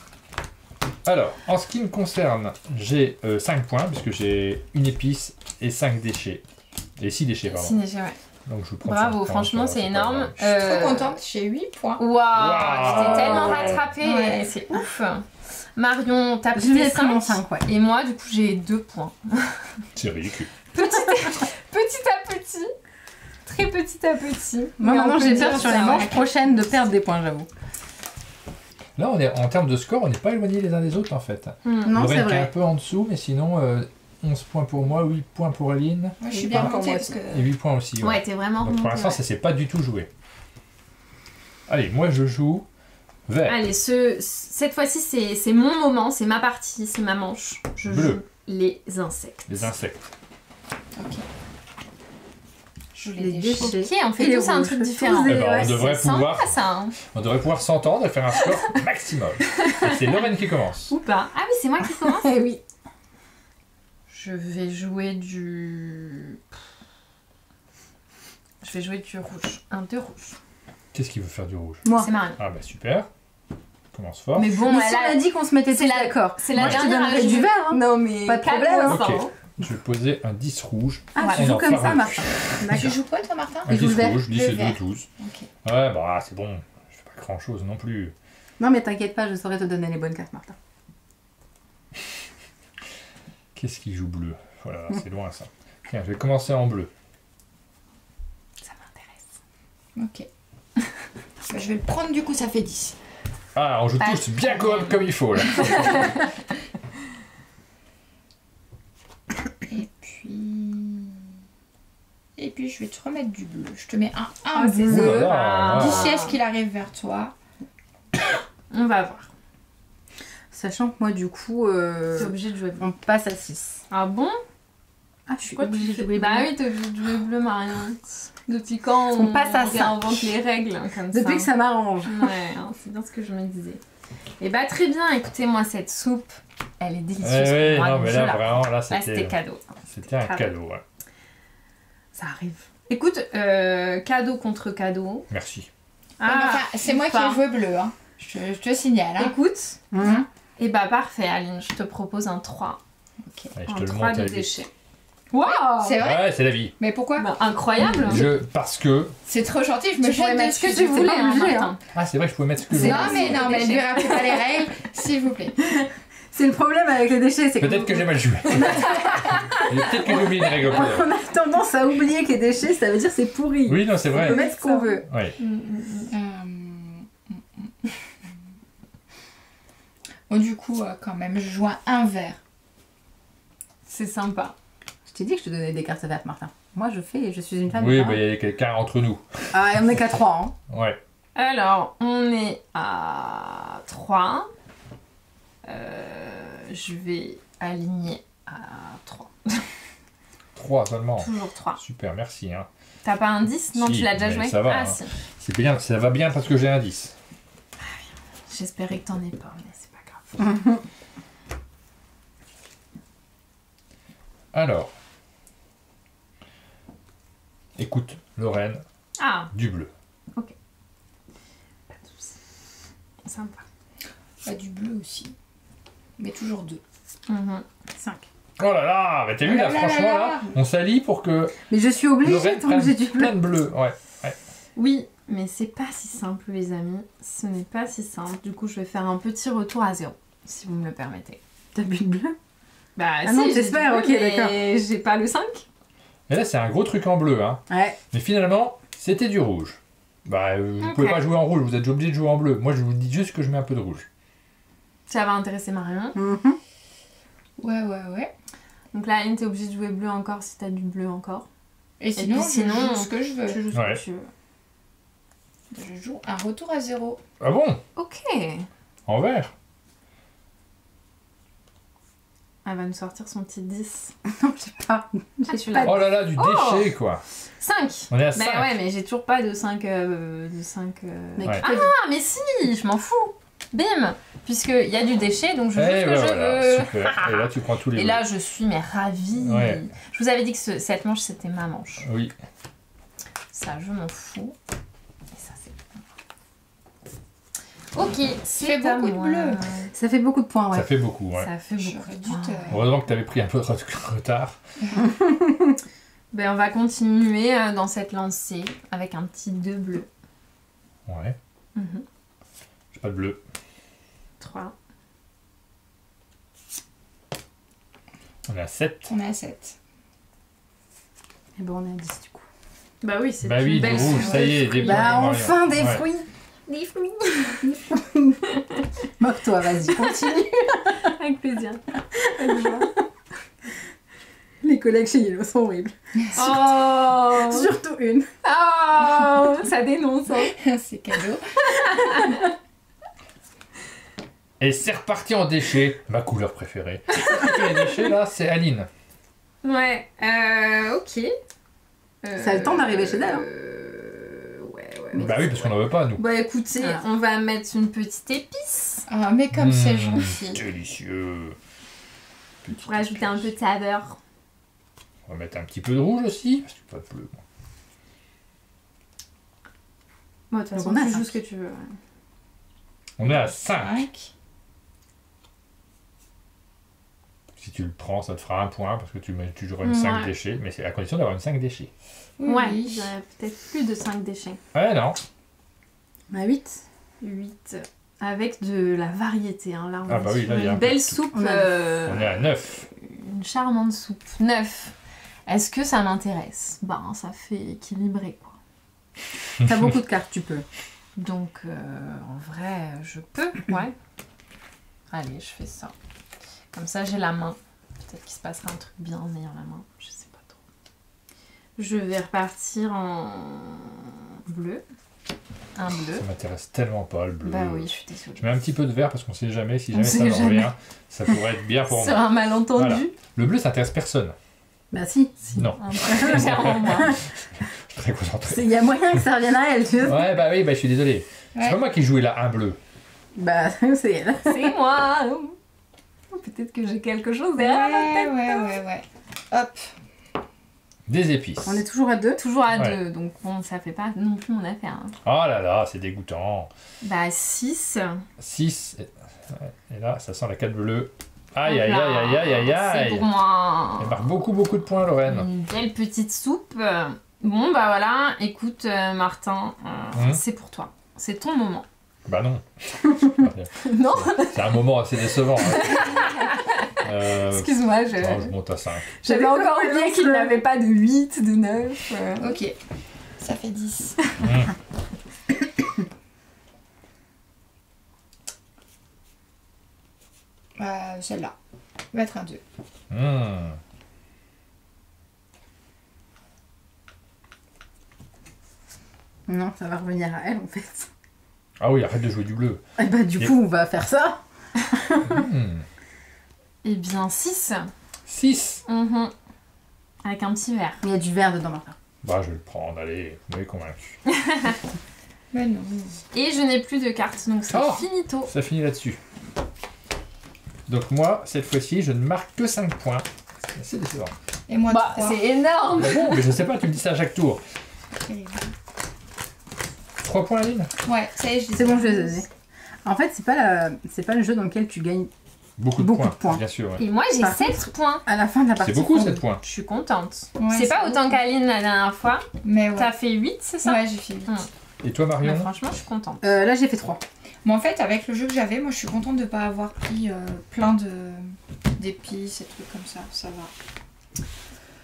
Alors, en ce qui me concerne, j'ai 5 points, puisque j'ai une épice et 5 déchets. Et 6 déchets, pardon. Si, déjà, ouais. Donc je vous prends Bravo, 5 points, franchement ça, c'est pas énorme. grave. Je suis trop contente, j'ai 8 points. Waouh, Waouh. tu t'es tellement rattrapée, Ouais. c'est ouf. Marion, t'as Je pris lui ai tes pris mon 5 5, ouais. et moi du coup j'ai 2 points. C'est ridicule. Petit à petit, très petit à petit. Moi, Mais maintenant, on peut j'ai dire peur sur ça, les manches ouais. prochaines de perdre des points, j'avoue. Là, on est, en termes de score, on n'est pas éloignés les uns des autres en fait. Hmm. Non, c'est Lorraine qui est un vrai. peu en dessous, mais sinon 11 points pour moi, 8 points pour Aline Moi, je suis Huit bien points pour montée moi parce que... et 8 points aussi. Ouais, t'es vraiment Donc pour remontée, l'instant, ouais. ça s'est pas du tout joué. Allez, moi je joue vert. Allez, cette fois-ci c'est mon moment, c'est ma partie, c'est ma manche. Je Bleu. joue les insectes. Les insectes. Ok. Je joue Les les déchets. déchets. Ok, on fait Et les tous un rouges. truc Tous différent. des- Eh ben, ouais, on devrait C'est pouvoir, sympa ça, hein. on devrait pouvoir s'entendre et faire un score maximum. Et c'est Lorraine qui commence. Ou pas. Ah oui, c'est moi qui commence. Eh oui. Je vais jouer du rouge. Un 2 rouge. Qu'est-ce qu'il veut faire du rouge? Moi. C'est Marion. Ah bah super. Commence fort. Mais bon, Mais si on elle a dit qu'on se mettait c'est tous la- d'accord. c'est la Moi, je te dernière à donnerai jouer. du vert. Hein. Non mais Pas de problème, hein. calme-toi, Ok. Je vais poser un 10 rouge. Ah, Ouais. tu On joues en comme ça, parle. Martin. Tu D'accord. joues quoi toi Martin Un Il joue 10 le vert. rouge, 10 Le et 2, vert. 12. Ok. Ouais, bah c'est bon. Je fais pas grand chose non plus. Non, mais t'inquiète pas, je saurais te donner les bonnes cartes, Martin. Qu'est-ce qui joue bleu? Voilà, c'est loin ça. Tiens, je vais commencer en bleu. Ça m'intéresse. Ok. Bah, je vais le prendre du coup, ça fait 10. Ah, on joue Pas tous de bien problème. comme il faut là. je vais te remettre du bleu. Je te mets un Oh, c'est bleu. Ouh là là. Ah. D'ici à ce qu'il arrive vers toi. On va voir. Sachant que moi, du coup, T'es obligé de jouer bleu. on passe à 6. Ah bon? Ah, je suis Pourquoi tu obligée de fais... jouer Bah bleu. oui, t'es obligé de jouer bleu, Marion. Depuis quand On passe à réinvente 5. les règles comme ça? Depuis que ça m'arrange. Ouais, hein, c'est bien ce que je me disais. Et bah très bien, écoutez, moi cette soupe, elle est délicieuse Ouais, pour moi, non, donc mais je là, la vraiment, là, prends. Là, c'était c'était cadeau. un Cadeau. cadeau. Ouais. Ça arrive. Écoute, cadeau contre cadeau. Merci. Enfin, c'est moi qui ai joué bleu. Hein. Je te signale. Hein. Écoute, Mhm. et bah parfait Aline, je te propose un 3. Allez, je Un te le 3 montre de à lui. déchets. Waouh! C'est vrai? Ouais, c'est la vie. Mais pourquoi? Bah, incroyable! Parce que... C'est trop gentil, je me Tu jette pourrais mettre ce que dessus. tu voulais, pas hein, obligé, Martin. Ah, c'est vrai que je pouvais mettre ce que je C'est veux. Non, mais lui rappelez pas les règles, s'il vous plaît. C'est le problème avec les déchets, c'est Peut-être que j'ai mal joué. Peut-être que j'ai oublié une règle. peut-être. on a tendance à oublier que les déchets, ça veut dire c'est pourri. Oui, non, c'est On peut vrai. mettre ce qu'on veut. Ouais. Bon, du coup, quand même, je joue un vert. C'est sympa. Je t'ai dit que je te donnais des cartes vertes, Martin. Moi, je suis une femme. Oui, hein. bah, il y a quelqu'un entre nous. Ah, et on est qu'à 3. Hein. Ouais. Alors, on est à 3. Je vais aligner à 3. 3 seulement. Toujours 3. Super, merci. Hein. T'as pas un 10? Non, Si, tu l'as déjà mais joué? ça va, Ah hein. si. C'est bien, ça va bien parce que j'ai un 10. J'espérais que t'en aies pas, mais c'est pas grave. Alors. Écoute, Lorraine, Ah, du bleu. pas de soucis. Sympa. Bah, du bleu aussi. Mais toujours 2. 5. Oh là là, mais t'as vu Oh là là, là franchement là là, là. on s'allie pour que Mais je suis obligée Lorraine tant que prenne j'ai du bleu. plein de bleu. Ouais. Oui, mais c'est pas si simple, les amis. Ce n'est pas si simple. Du coup, je vais faire un petit retour à 0, si vous me le permettez. T'as bu le bleu? Bah, Ah non, j'ai j'espère, du bleu, ok, mais d'accord. J'ai pas le 5. Et là, c'est un gros truc en bleu, hein. Ouais. Mais finalement, c'était du rouge. Bah, vous Ok. pouvez pas jouer en rouge, vous êtes obligé de jouer en bleu. Moi, je vous dis juste que je mets un peu de rouge. Ça va intéresser Marion. Mhm. Ouais. Donc là, Aline, t'es obligée de jouer bleu encore si t'as du bleu encore. Et sinon, puis sinon, je joue ce que je veux. Tu joues ce Ouais. que tu veux. Je joue un retour à 0. Ah bon? Ok. En vert? Elle va nous sortir son petit 10. Non, j'ai pas. Ah, tu pas l'as. Oh là là, du Oh déchet, quoi. 5. On est à Bah 5. ouais, mais j'ai toujours pas de 5. Mais Ouais. Ah, mais si, je m'en fous. Bim. Puisqu'il y a du déchet, donc je joue ce que je veux. super. Et là, tu prends tous les Et bleus. là, je suis mais ravie. Ouais. Je vous avais dit que cette manche, c'était ma manche. Oui. Ça, je m'en fous. Et ça, c'est... Ok, c'est à beaucoup de moi. bleu. Ça fait beaucoup de points, ouais. Ça fait beaucoup, ouais. Ça fait beaucoup. J'aurais de dû points. te... Heureusement que t'avais pris un peu de retard. Ben, on va continuer dans cette lancée avec un petit 2 bleu. Ouais. J'ai pas de bleu. 3. On est à 7. On est à 7. Et bon, on est à 10 du coup. Bah oui, c'est Bah oui, une du belle rouge, ça y est, des bleus. Bah, Marion. enfin des Ouais. fruits. Des fruits. Moque-toi, vas-y, continue. Avec plaisir. Les collègues chez Yellow sont horribles. Oh, Surtout une. oh, ça dénonce. Hein. C'est cadeau. Et c'est reparti en déchets. Ma couleur préférée. Les déchets, là, c'est Aline. Ouais, ok. Ça a le temps d'arriver chez elle, hein. Ouais. Bah oui, parce qu'on n'en veut pas, nous. Bah écoutez, Ah. on va mettre une petite épice Ah, mais comme c'est Mmh, gentil. Délicieux. Petite pour ajouter un peu de saveur. On va mettre un petit peu de rouge aussi, parce que pas de bleu. Bon, de toute façon, on a tu cinq. joues ce que tu veux. On est à 5. 5. Si tu le prends, ça te fera un point, parce que tu joueras une 5 Ouais. déchets, mais c'est à condition d'avoir une 5 déchets. Ouais, Oui. j'aurais peut-être plus de 5 déchets. Ouais, non. On a 8. 8. Avec de la variété. Hein. Là, on Ah est bah oui, sur là, il y a un une peu belle de tout. soupe. On On est à 9. Une charmante soupe. 9. Est-ce que ça m'intéresse? Ben, ça fait équilibré, quoi. T'as beaucoup de cartes, tu peux. Donc, en vrai, je peux, ouais. Allez, je fais ça. Comme ça, j'ai la main. Peut-être qu'il se passera un truc bien en ayant la main. Je sais pas trop. Je vais repartir en bleu. Un bleu. Ça m'intéresse tellement pas le bleu. Bah oui, je suis désolée. Je mets un petit peu de vert parce qu'on sait jamais, si On jamais sait ça ne jamais. revient, ça pourrait être bien pour Sur moi. un malentendu. Voilà. Le bleu, ça intéresse personne. Bah si. Non, Clairement, moi. je suis très concentré. Il y a moyen que ça revienne à elle, tu vois. Ouais, bah oui, bah je suis désolé. Ouais. C'est pas moi qui jouais là un bleu. Bah c'est elle. C'est moi. Peut-être que j'ai quelque chose derrière la tête. Ouais. Hop. Des épices. On est toujours à 2. Toujours à Ouais. 2, donc bon, ça fait pas non plus mon affaire. Hein. Oh là là, c'est dégoûtant. Bah 6. 6. Et là, ça sent la 4 bleue. Aïe, aïe, aïe, aïe, aïe, aïe, C'est aïe. pour moi. Elle marque beaucoup, beaucoup de points, Lorraine. Une belle petite soupe. Bon, bah voilà, écoute, Martin, c'est pour toi. C'est ton moment. Bah non. Non, C'est un moment assez décevant. excuse-moi, Non, je monte à 5. j'avais encore oublié qu'il n'avait pas de 8, de 9. Ok. Ça fait 10. Celle-là. Mettre un 2. Non, ça va revenir à elle en fait. Ah oui, arrête de jouer du bleu. Et bah du coup, on va faire ça. Eh bien, 6. 6. Avec un petit verre. Il y a du vert dedans, Martin. Bah, je vais le prendre, allez, vous m'avez convaincu. Mais non. Et je n'ai plus de cartes, donc c'est Oh finito. Ça finit là-dessus. Donc moi, cette fois-ci, je ne marque que 5 points. C'est assez décevant. Et moi, Bah, 3. c'est énorme. Bah bon, mais je sais pas, tu me dis ça à chaque tour. 3 points, Aline? Ouais, ça y est, je les ai. C'est bon, je les ai donnés. En fait, c'est pas le jeu dans lequel tu gagnes Beaucoup de Beaucoup points, de points. bien sûr. Ouais. Et moi, j'ai Par 7 points. à la fin de la partie. C'est beaucoup, Oh, 7 points. Je suis contente. Ouais, c'est pas autant beaucoup. qu'Aline la dernière fois. Mais ouais. T'as fait 8, c'est ça? Ouais, j'ai fait 8. Et toi, Marion? Bah, franchement, je suis contente. Là, j'ai fait 3. Mais en fait, avec le jeu que j'avais, moi, je suis contente de pas avoir pris plein d'épices et trucs comme ça. Ça va.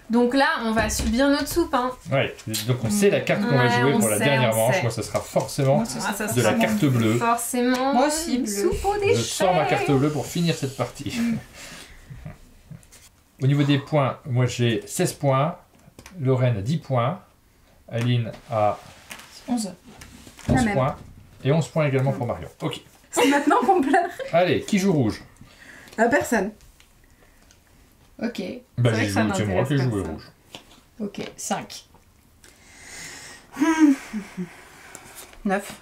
Donc là, on va subir notre soupe. Hein. Ouais, donc on sait la carte qu'on va Ouais, jouer on pour la sait, dernière on manche. sait. Moi, ce sera forcément Moi, ça Ah, ça de sera la carte bleue. Forcément. Moi aussi, une bleu. soupe au déchet. Je sors ma carte bleue pour finir cette partie. Au niveau des points, moi j'ai 16 points, Lorraine a 10 points, Aline a 11. 11 La même. points, et 11 points également pour Marion. Ok. C'est maintenant qu'on pleure. Allez, qui joue rouge? Personne. Ok. Bah, vrai j'ai que ça joué, c'est moi qui ai m'intéresse joué personne. rouge. Ok. 5. 9.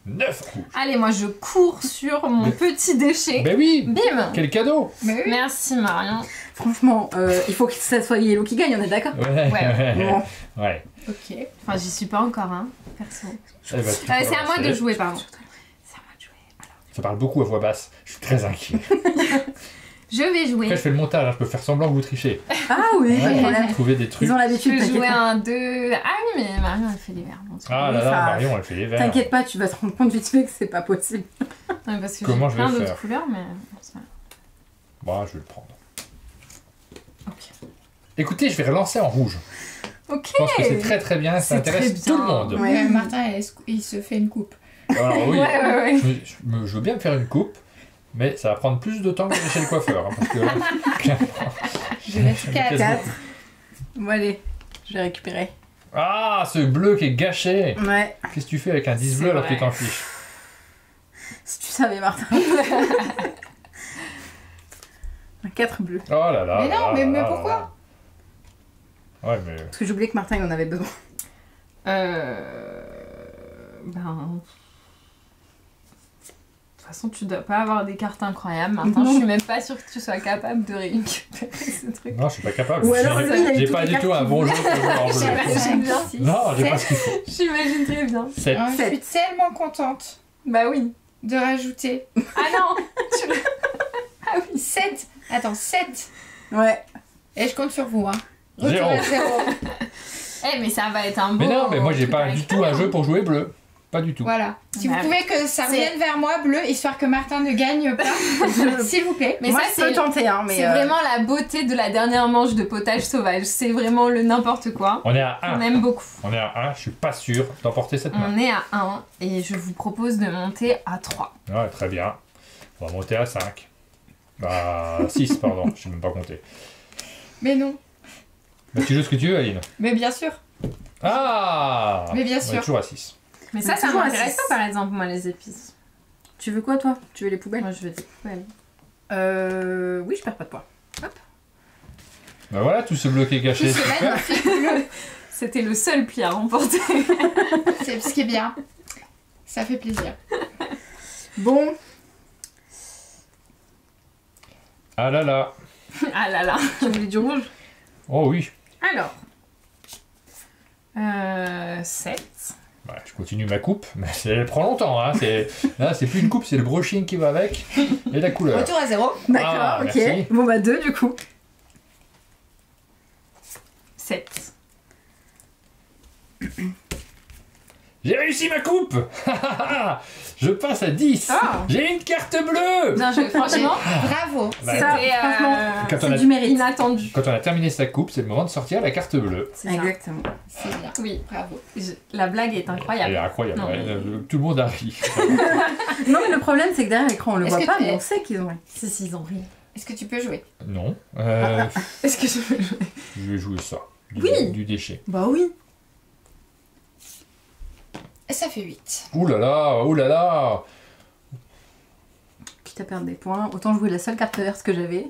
9 rouges. Allez, moi, je cours sur mon Mais- petit déchet. Ben oui, Bim. quel cadeau! Mais oui. Merci, Marion. Franchement, il faut que ça soit Yellow qui gagne, on est d'accord? Ouais, Ouais. Bon. ouais. Ok. Enfin, j'y suis pas encore, hein, perso. Eh ben, tu C'est à peux moi de avancer. jouer, pardon. C'est à moi de jouer. Alors, Ça parle beaucoup à voix basse, je suis très inquiet. je vais jouer. Après, je fais le montage, hein, je peux faire semblant que vous trichez. Ah oui, pas de Ouais, problème. trouver des trucs. Ils ont Je l'habitude, vais t'inquiète jouer pas. un 2. Ah oui, mais Marion, elle fait les verres. Bon, c'est Ah Oui, là là, ça- Marion, elle fait les verres. T'inquiète pas, tu vas te rendre compte vite fait que c'est pas possible. pas- ouais, parce que Comment j'ai je vais plein le d'autres faire couleurs, mais bon, c'est pas Bon, je vais le prendre. grave. Écoutez, je vais relancer en rouge. Ok. Je pense que c'est très très bien, ça C'est très intéresse tout le bien. monde. Ouais. Martin, il se fait une coupe. Alors oui, Ouais. je veux bien me faire une coupe, mais ça va prendre plus de temps que d'aller chez le coiffeur. Hein, parce que là, clairement, Je laisse je 4. me casse 4. beaucoup. Bon, allez, je vais récupérer. Ah, ce bleu qui est gâché. Ouais, Qu'est-ce que tu fais avec un 10 C'est bleu alors que vrai. tu t'en fiches? si tu savais, Martin. Un 4 bleu. Oh là là. Mais non, là mais là là pourquoi là. Ouais, mais... Parce que j'oubliais que Martin, il en avait besoin. Ben. De toute façon, tu dois pas avoir des cartes incroyables. Maintenant, Non. je suis même pas sûre que tu sois capable de récupérer ce truc. Non, je suis pas capable. Ou alors, lui, il a eu J'ai toutes pas les du cartes tout un qu'il bon voulait. jeu pour jouer en bleu. J'imagine bien. Non, j'ai pas ce qu'il faut. J'imagine très bien. 7. Ah, je suis tellement contente Bah oui. de rajouter Ah non. Ah oui, 7. Attends, 7. Ouais. Et je compte sur vous, hein. Retour Zéro. à 0. Eh, mais ça va être un beau. Mais non, mais moi j'ai truc pas avec du ça. tout un jeu pour jouer bleu. Pas du tout. Voilà. Si Bah, vous pouvez que ça c'est- revienne vers moi, bleu, histoire que Martin ne gagne pas, s'il vous plaît. Mais Moi, ça, je peux c'est. tenter, hein, mais... C'est vraiment la beauté de la dernière manche de potage sauvage. C'est vraiment le n'importe quoi. On est à On 1. aime beaucoup. On est à 1, je suis pas sûr d'emporter cette main. On est à 1 et je vous propose de monter à 3. Ouais, très bien. On va monter à 5. Bah, 6, pardon, je sais même pas compter. Mais non. Bah, tu joues ce que tu veux, Aline. Mais bien sûr. Ah Mais bien On est sûr. toujours à 6. Mais ça toujours à m'intéresse six. pas, par exemple, moi, les épices. Tu veux quoi, toi? Tu veux les poubelles? Moi, je veux des poubelles. Oui, je perds pas de poids. Bah voilà, tout ce bloqué caché, C'est super. magnifique, bleu. C'était le seul pli à remporter. C'est ce qui est bien. Ça fait plaisir. Bon, Ah là là. Ah là là. tu voulais du rouge? Oh oui. Alors. 7. Bah, je continue ma coupe, mais elle prend longtemps. Hein. Là, c'est plus une coupe, c'est le brushing qui va avec et la couleur. Retour à 0. D'accord, Ah, ok. merci. Bon, bah 2 du coup. 7. J'ai réussi ma coupe. Je passe à 10. Ah. J'ai une carte bleue. Bien joué, franchement. Bravo. Bah, Ça, C'était franchement, Quand on c'est a- du mérite. inattendu. Quand on a terminé sa coupe, c'est le moment de sortir la carte bleue. C'est ça. Exactement. C'est bien. Oui, Bravo. la blague est Elle incroyable. est incroyable. Non, ouais. mais- Tout le monde a ri. Non, mais le problème, c'est que derrière l'écran, on le Est-ce voit que pas, tu- mais on sait qu'ils ont ri. Si, ils ont ri. Est-ce que tu peux jouer? Non. Est-ce que je peux jouer? Je vais jouer ça. Oui. Du déchet. Bah oui. Et ça fait 8. Ouh là là, ouh là là. Quitte à perdre des points, autant jouer la seule carte verte que j'avais.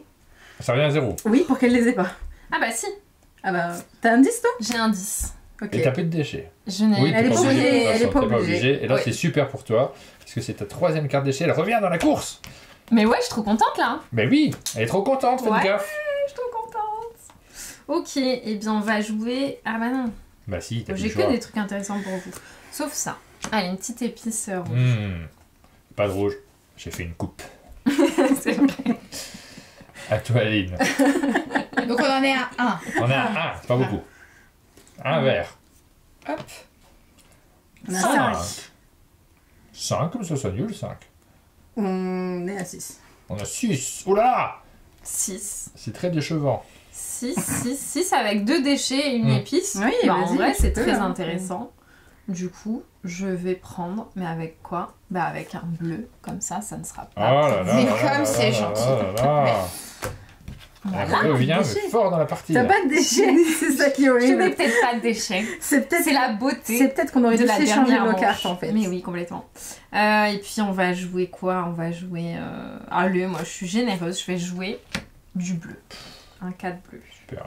Ça revient à 0. Oui, pour qu'elle les ait pas. Ah bah si, Ah bah, t'as un 10 toi? j'ai un 10. Ok. Et t'as plus de déchets. Je n'ai Oui, Elle t'es est pas pas obligé. obligée, de toute elle est façon, pas t'es obligée. Et là, Oui. c'est super pour toi, parce que c'est ta 3e carte déchet. Elle revient dans la course. Mais ouais, je suis trop contente là. Hein. Mais oui, elle est trop contente, faites Ouais. gaffe. Je suis trop contente. Ok, et bien on va jouer. Ah bah non, Bah si, t'as plus j'ai le que choix. des trucs intéressants pour vous. Sauf ça. Allez, une petite épice rouge. Pas de rouge. J'ai fait une coupe. C'est vrai. À toi, Aline. Donc on en est à 1. On est à 1, pas beaucoup. Un vert. Hop. On a 5. 5. 5, comme ça, c'est nul, 5. On est à 6. On a 6. Oh là là. 6. C'est très déchevant. 6 avec 2 déchets et une épice. Oui, Bah, en vas-y, vrai, tu c'est peux, très hein. intéressant. Du coup, je vais prendre, mais avec quoi? Bah avec un bleu, comme ça ne sera Oh pas. là là Mais là comme là c'est là gentil. là là là. Elle Voilà. revient mais déchets. fort dans la partie. T'as là. pas de déchets, c'est ça qui est Je n'ai horrible. peut-être pas de déchets. C'est peut-être C'est la beauté. c'est peut-être qu'on aurait de dû la s'échanger dernière nos manche. cartes en fait. Mais oui, complètement. Et puis on va jouer quoi? On va jouer... Allez, moi je suis généreuse, je vais jouer du bleu. Un 4 bleu. Super.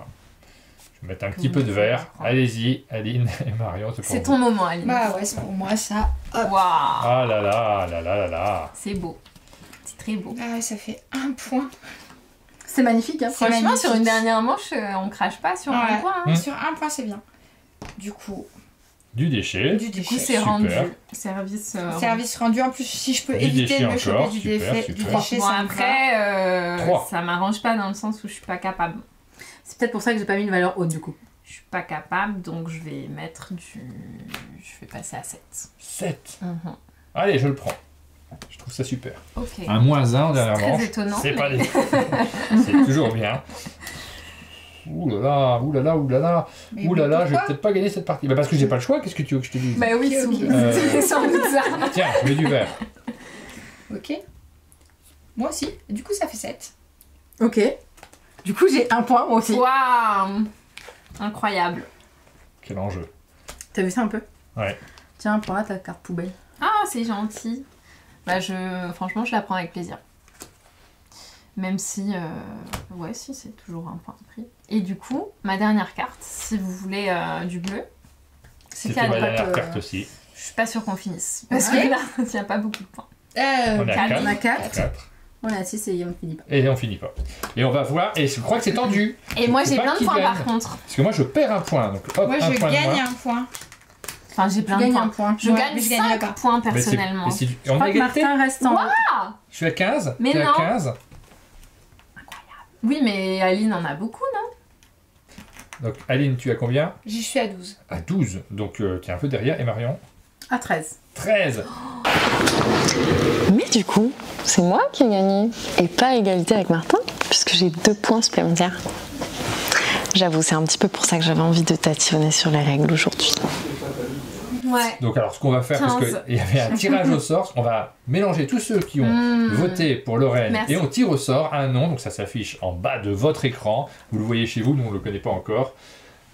Je vais mettre un Que petit vous peu de pouvez vert. apprendre. Allez-y, Aline et Marion, c'est pour C'est vous. ton moment, Aline. Bah ouais, c'est pour moi ça. Hop. Waouh, Ah là là là là là là. c'est beau. C'est très beau. Ah ouais, ça fait 1 point. C'est magnifique hein. C'est Franchement, magnifique. sur une dernière manche, on crache pas sur un Ouais. point. hein. Sur 1 point, c'est bien. Du coup, Du déchet. du Du coup, déchet. c'est Super. rendu. Service. Service rendu. En plus, si je peux Du éviter de me déchet choper encore, du, super, déchet, du super. déchet, Bon, ça me va. après, 3. ça m'arrange pas dans le sens où je suis pas capable. C'est peut-être pour ça que j'ai pas mis une valeur haute du coup. Je suis pas capable, donc je vais mettre du. Je vais passer à 7. 7. Mhm. Allez, je le prends. Je trouve ça super. Ok. Un -1 en dernière très manche. étonnant, C'est mais- pas des... C'est toujours bien. Ouh là là, ouh là là, ouh là là. Mais Ouh là là, je vais pourquoi peut-être pas gagner cette partie. Bah parce que j'ai pas le choix, qu'est-ce que tu veux que je te dise? Bah oui, Ok, ok. c'est sans doute ça. Tiens, je mets du vert. Ok. Moi aussi. Du coup, ça fait 7. Ok. Du coup j'ai un point moi aussi. Waouh! Incroyable. Quel enjeu. T'as vu ça un peu? Ouais. Tiens, prends là ta carte poubelle. Ah, c'est gentil. Bah, franchement, je la prends avec plaisir. Même si, ouais, si, c'est toujours un point de prix. Et du coup, ma dernière carte, si vous voulez du bleu, c'est C'était ma cadeau. dernière carte aussi. Je suis pas sûre qu'on finisse. Parce Ouais. que là, il n'y a pas beaucoup de points. On est à quatre. On a 4. 4. 4. On est à 6 et on finit pas. Et on finit pas. Et on va voir, et je crois que c'est tendu. Et moi, Je j'ai sais pas plein de qui points gagne. par contre. Parce que moi je perds un point. Donc hop, Moi, un je point de gagne moins. un point. Enfin, j'ai Tu plein de gagnes points. un point. Je Ouais, gagne mais je gagnerai 5 pas. points Mais c'est- personnellement. mais si tu- Je on crois est que égalité. Martin reste en... Je suis à 15. Mais t'es non. à 15. Oui, mais Aline en a beaucoup, non? Donc Aline, tu as combien? J'y suis à 12. À 12. Donc tu es un peu derrière. Et Marion? à 13. 13. Mais du coup, c'est moi qui ai gagné et pas égalité avec Martin, puisque j'ai 2 points supplémentaires. J'avoue, c'est un petit peu pour ça que j'avais envie de tatillonner sur les règles aujourd'hui. Ouais. Donc alors ce qu'on va faire, parce 15. qu'il y avait un tirage au sort, on va mélanger tous ceux qui ont voté pour Lorraine Merci. et on tire au sort un nom, donc ça s'affiche en bas de votre écran. Vous le voyez chez vous, nous on ne le connaît pas encore.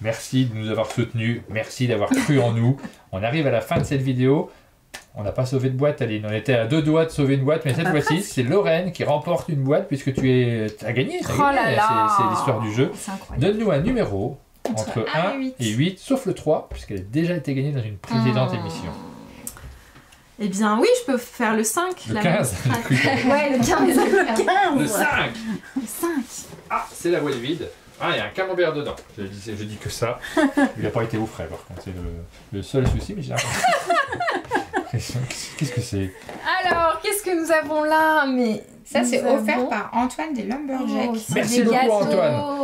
Merci de nous avoir soutenus. Merci d'avoir cru en nous. On arrive à la fin de cette vidéo. On n'a pas sauvé de boîte, Aline. On était à 2 doigts de sauver une boîte, mais cette fois-ci, c'est Lorraine qui remporte une boîte puisque tu as gagné. Oh là là. C'est l'histoire du jeu. C'est incroyable. Donne-nous un numéro entre 1 et 8, sauf le 3, puisqu'elle a déjà été gagnée dans une précédente émission. Eh bien oui, je peux faire le 5. Le 15. Ouais, le 15. Le 5. Le 5. Ah, c'est la voile vide. Ah, il y a un camembert dedans. Je dis que ça. Il n'a pas été au frais, par contre. C'est le seul souci, mais j'ai Qu'est-ce que c'est? Alors, qu'est-ce que nous avons là? Mais Ça, c'est nous offert avons- par Antoine des Lumberjacks. Oh, c'est Merci des beaucoup, gâteaux. Antoine.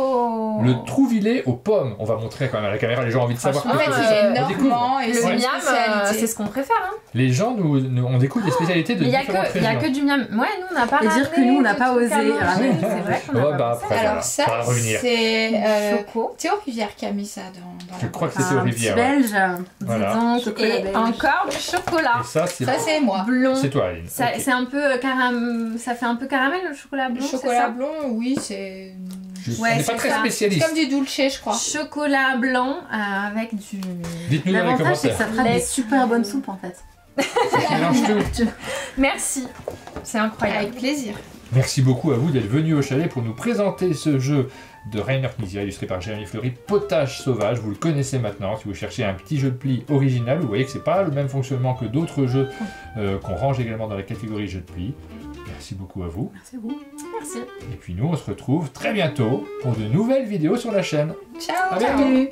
Le Trouvillet aux pommes. On va montrer quand même à la caméra. Les gens ont envie de savoir. En fait, qu'est-ce que c'est On découvre. normand et Le c'est une miam, spécialité. c'est ce qu'on préfère. Hein. Les gens, on découvre des spécialités de Mais il n'y a, différentes que- y a régions. que du miam. Ouais, nous, on n'a pas Et dire ramené que nous, on n'a de pas trucs osé à manger. ramener. C'est vrai qu'on n'a Ouais, pas bah, pensé. après, Alors voilà, ça, va revenir. c'est Choco. Théo Rivière qui a mis ça dans Je la crois que boîte. c'était aux Un petit rivières. Ouais. belge. Voilà. Dis donc, Chocolat et belge. encore du chocolat. Et ça, c'est Ça, c'est moi. Blond. c'est toi, Aline. Ça, Ok. c'est un peu ça fait un peu caramel le chocolat Le blond. chocolat blond, oui, c'est... Ouais, on n'est pas c'est très ça. C'est spécialiste. comme du dulce, je crois. Chocolat blanc avec du. Dites-nous dans les L'avantage, c'est que commentaires. ça fera des Lait. super bonnes soupes en fait. On mélange tout. Merci. C'est incroyable. Avec plaisir. Merci beaucoup à vous d'être venus au chalet pour nous présenter ce jeu de Rainer Knizia, illustré par Jérémy Fleury, Potage Sauvage. Vous le connaissez maintenant. Si vous cherchez un petit jeu de pli original, vous voyez que c'est pas le même fonctionnement que d'autres jeux qu'on range également dans la catégorie jeux de pli. Merci beaucoup à vous. Merci à vous. Merci. Et puis nous, on se retrouve très bientôt pour de nouvelles vidéos sur la chaîne. Ciao. À bientôt. Salut.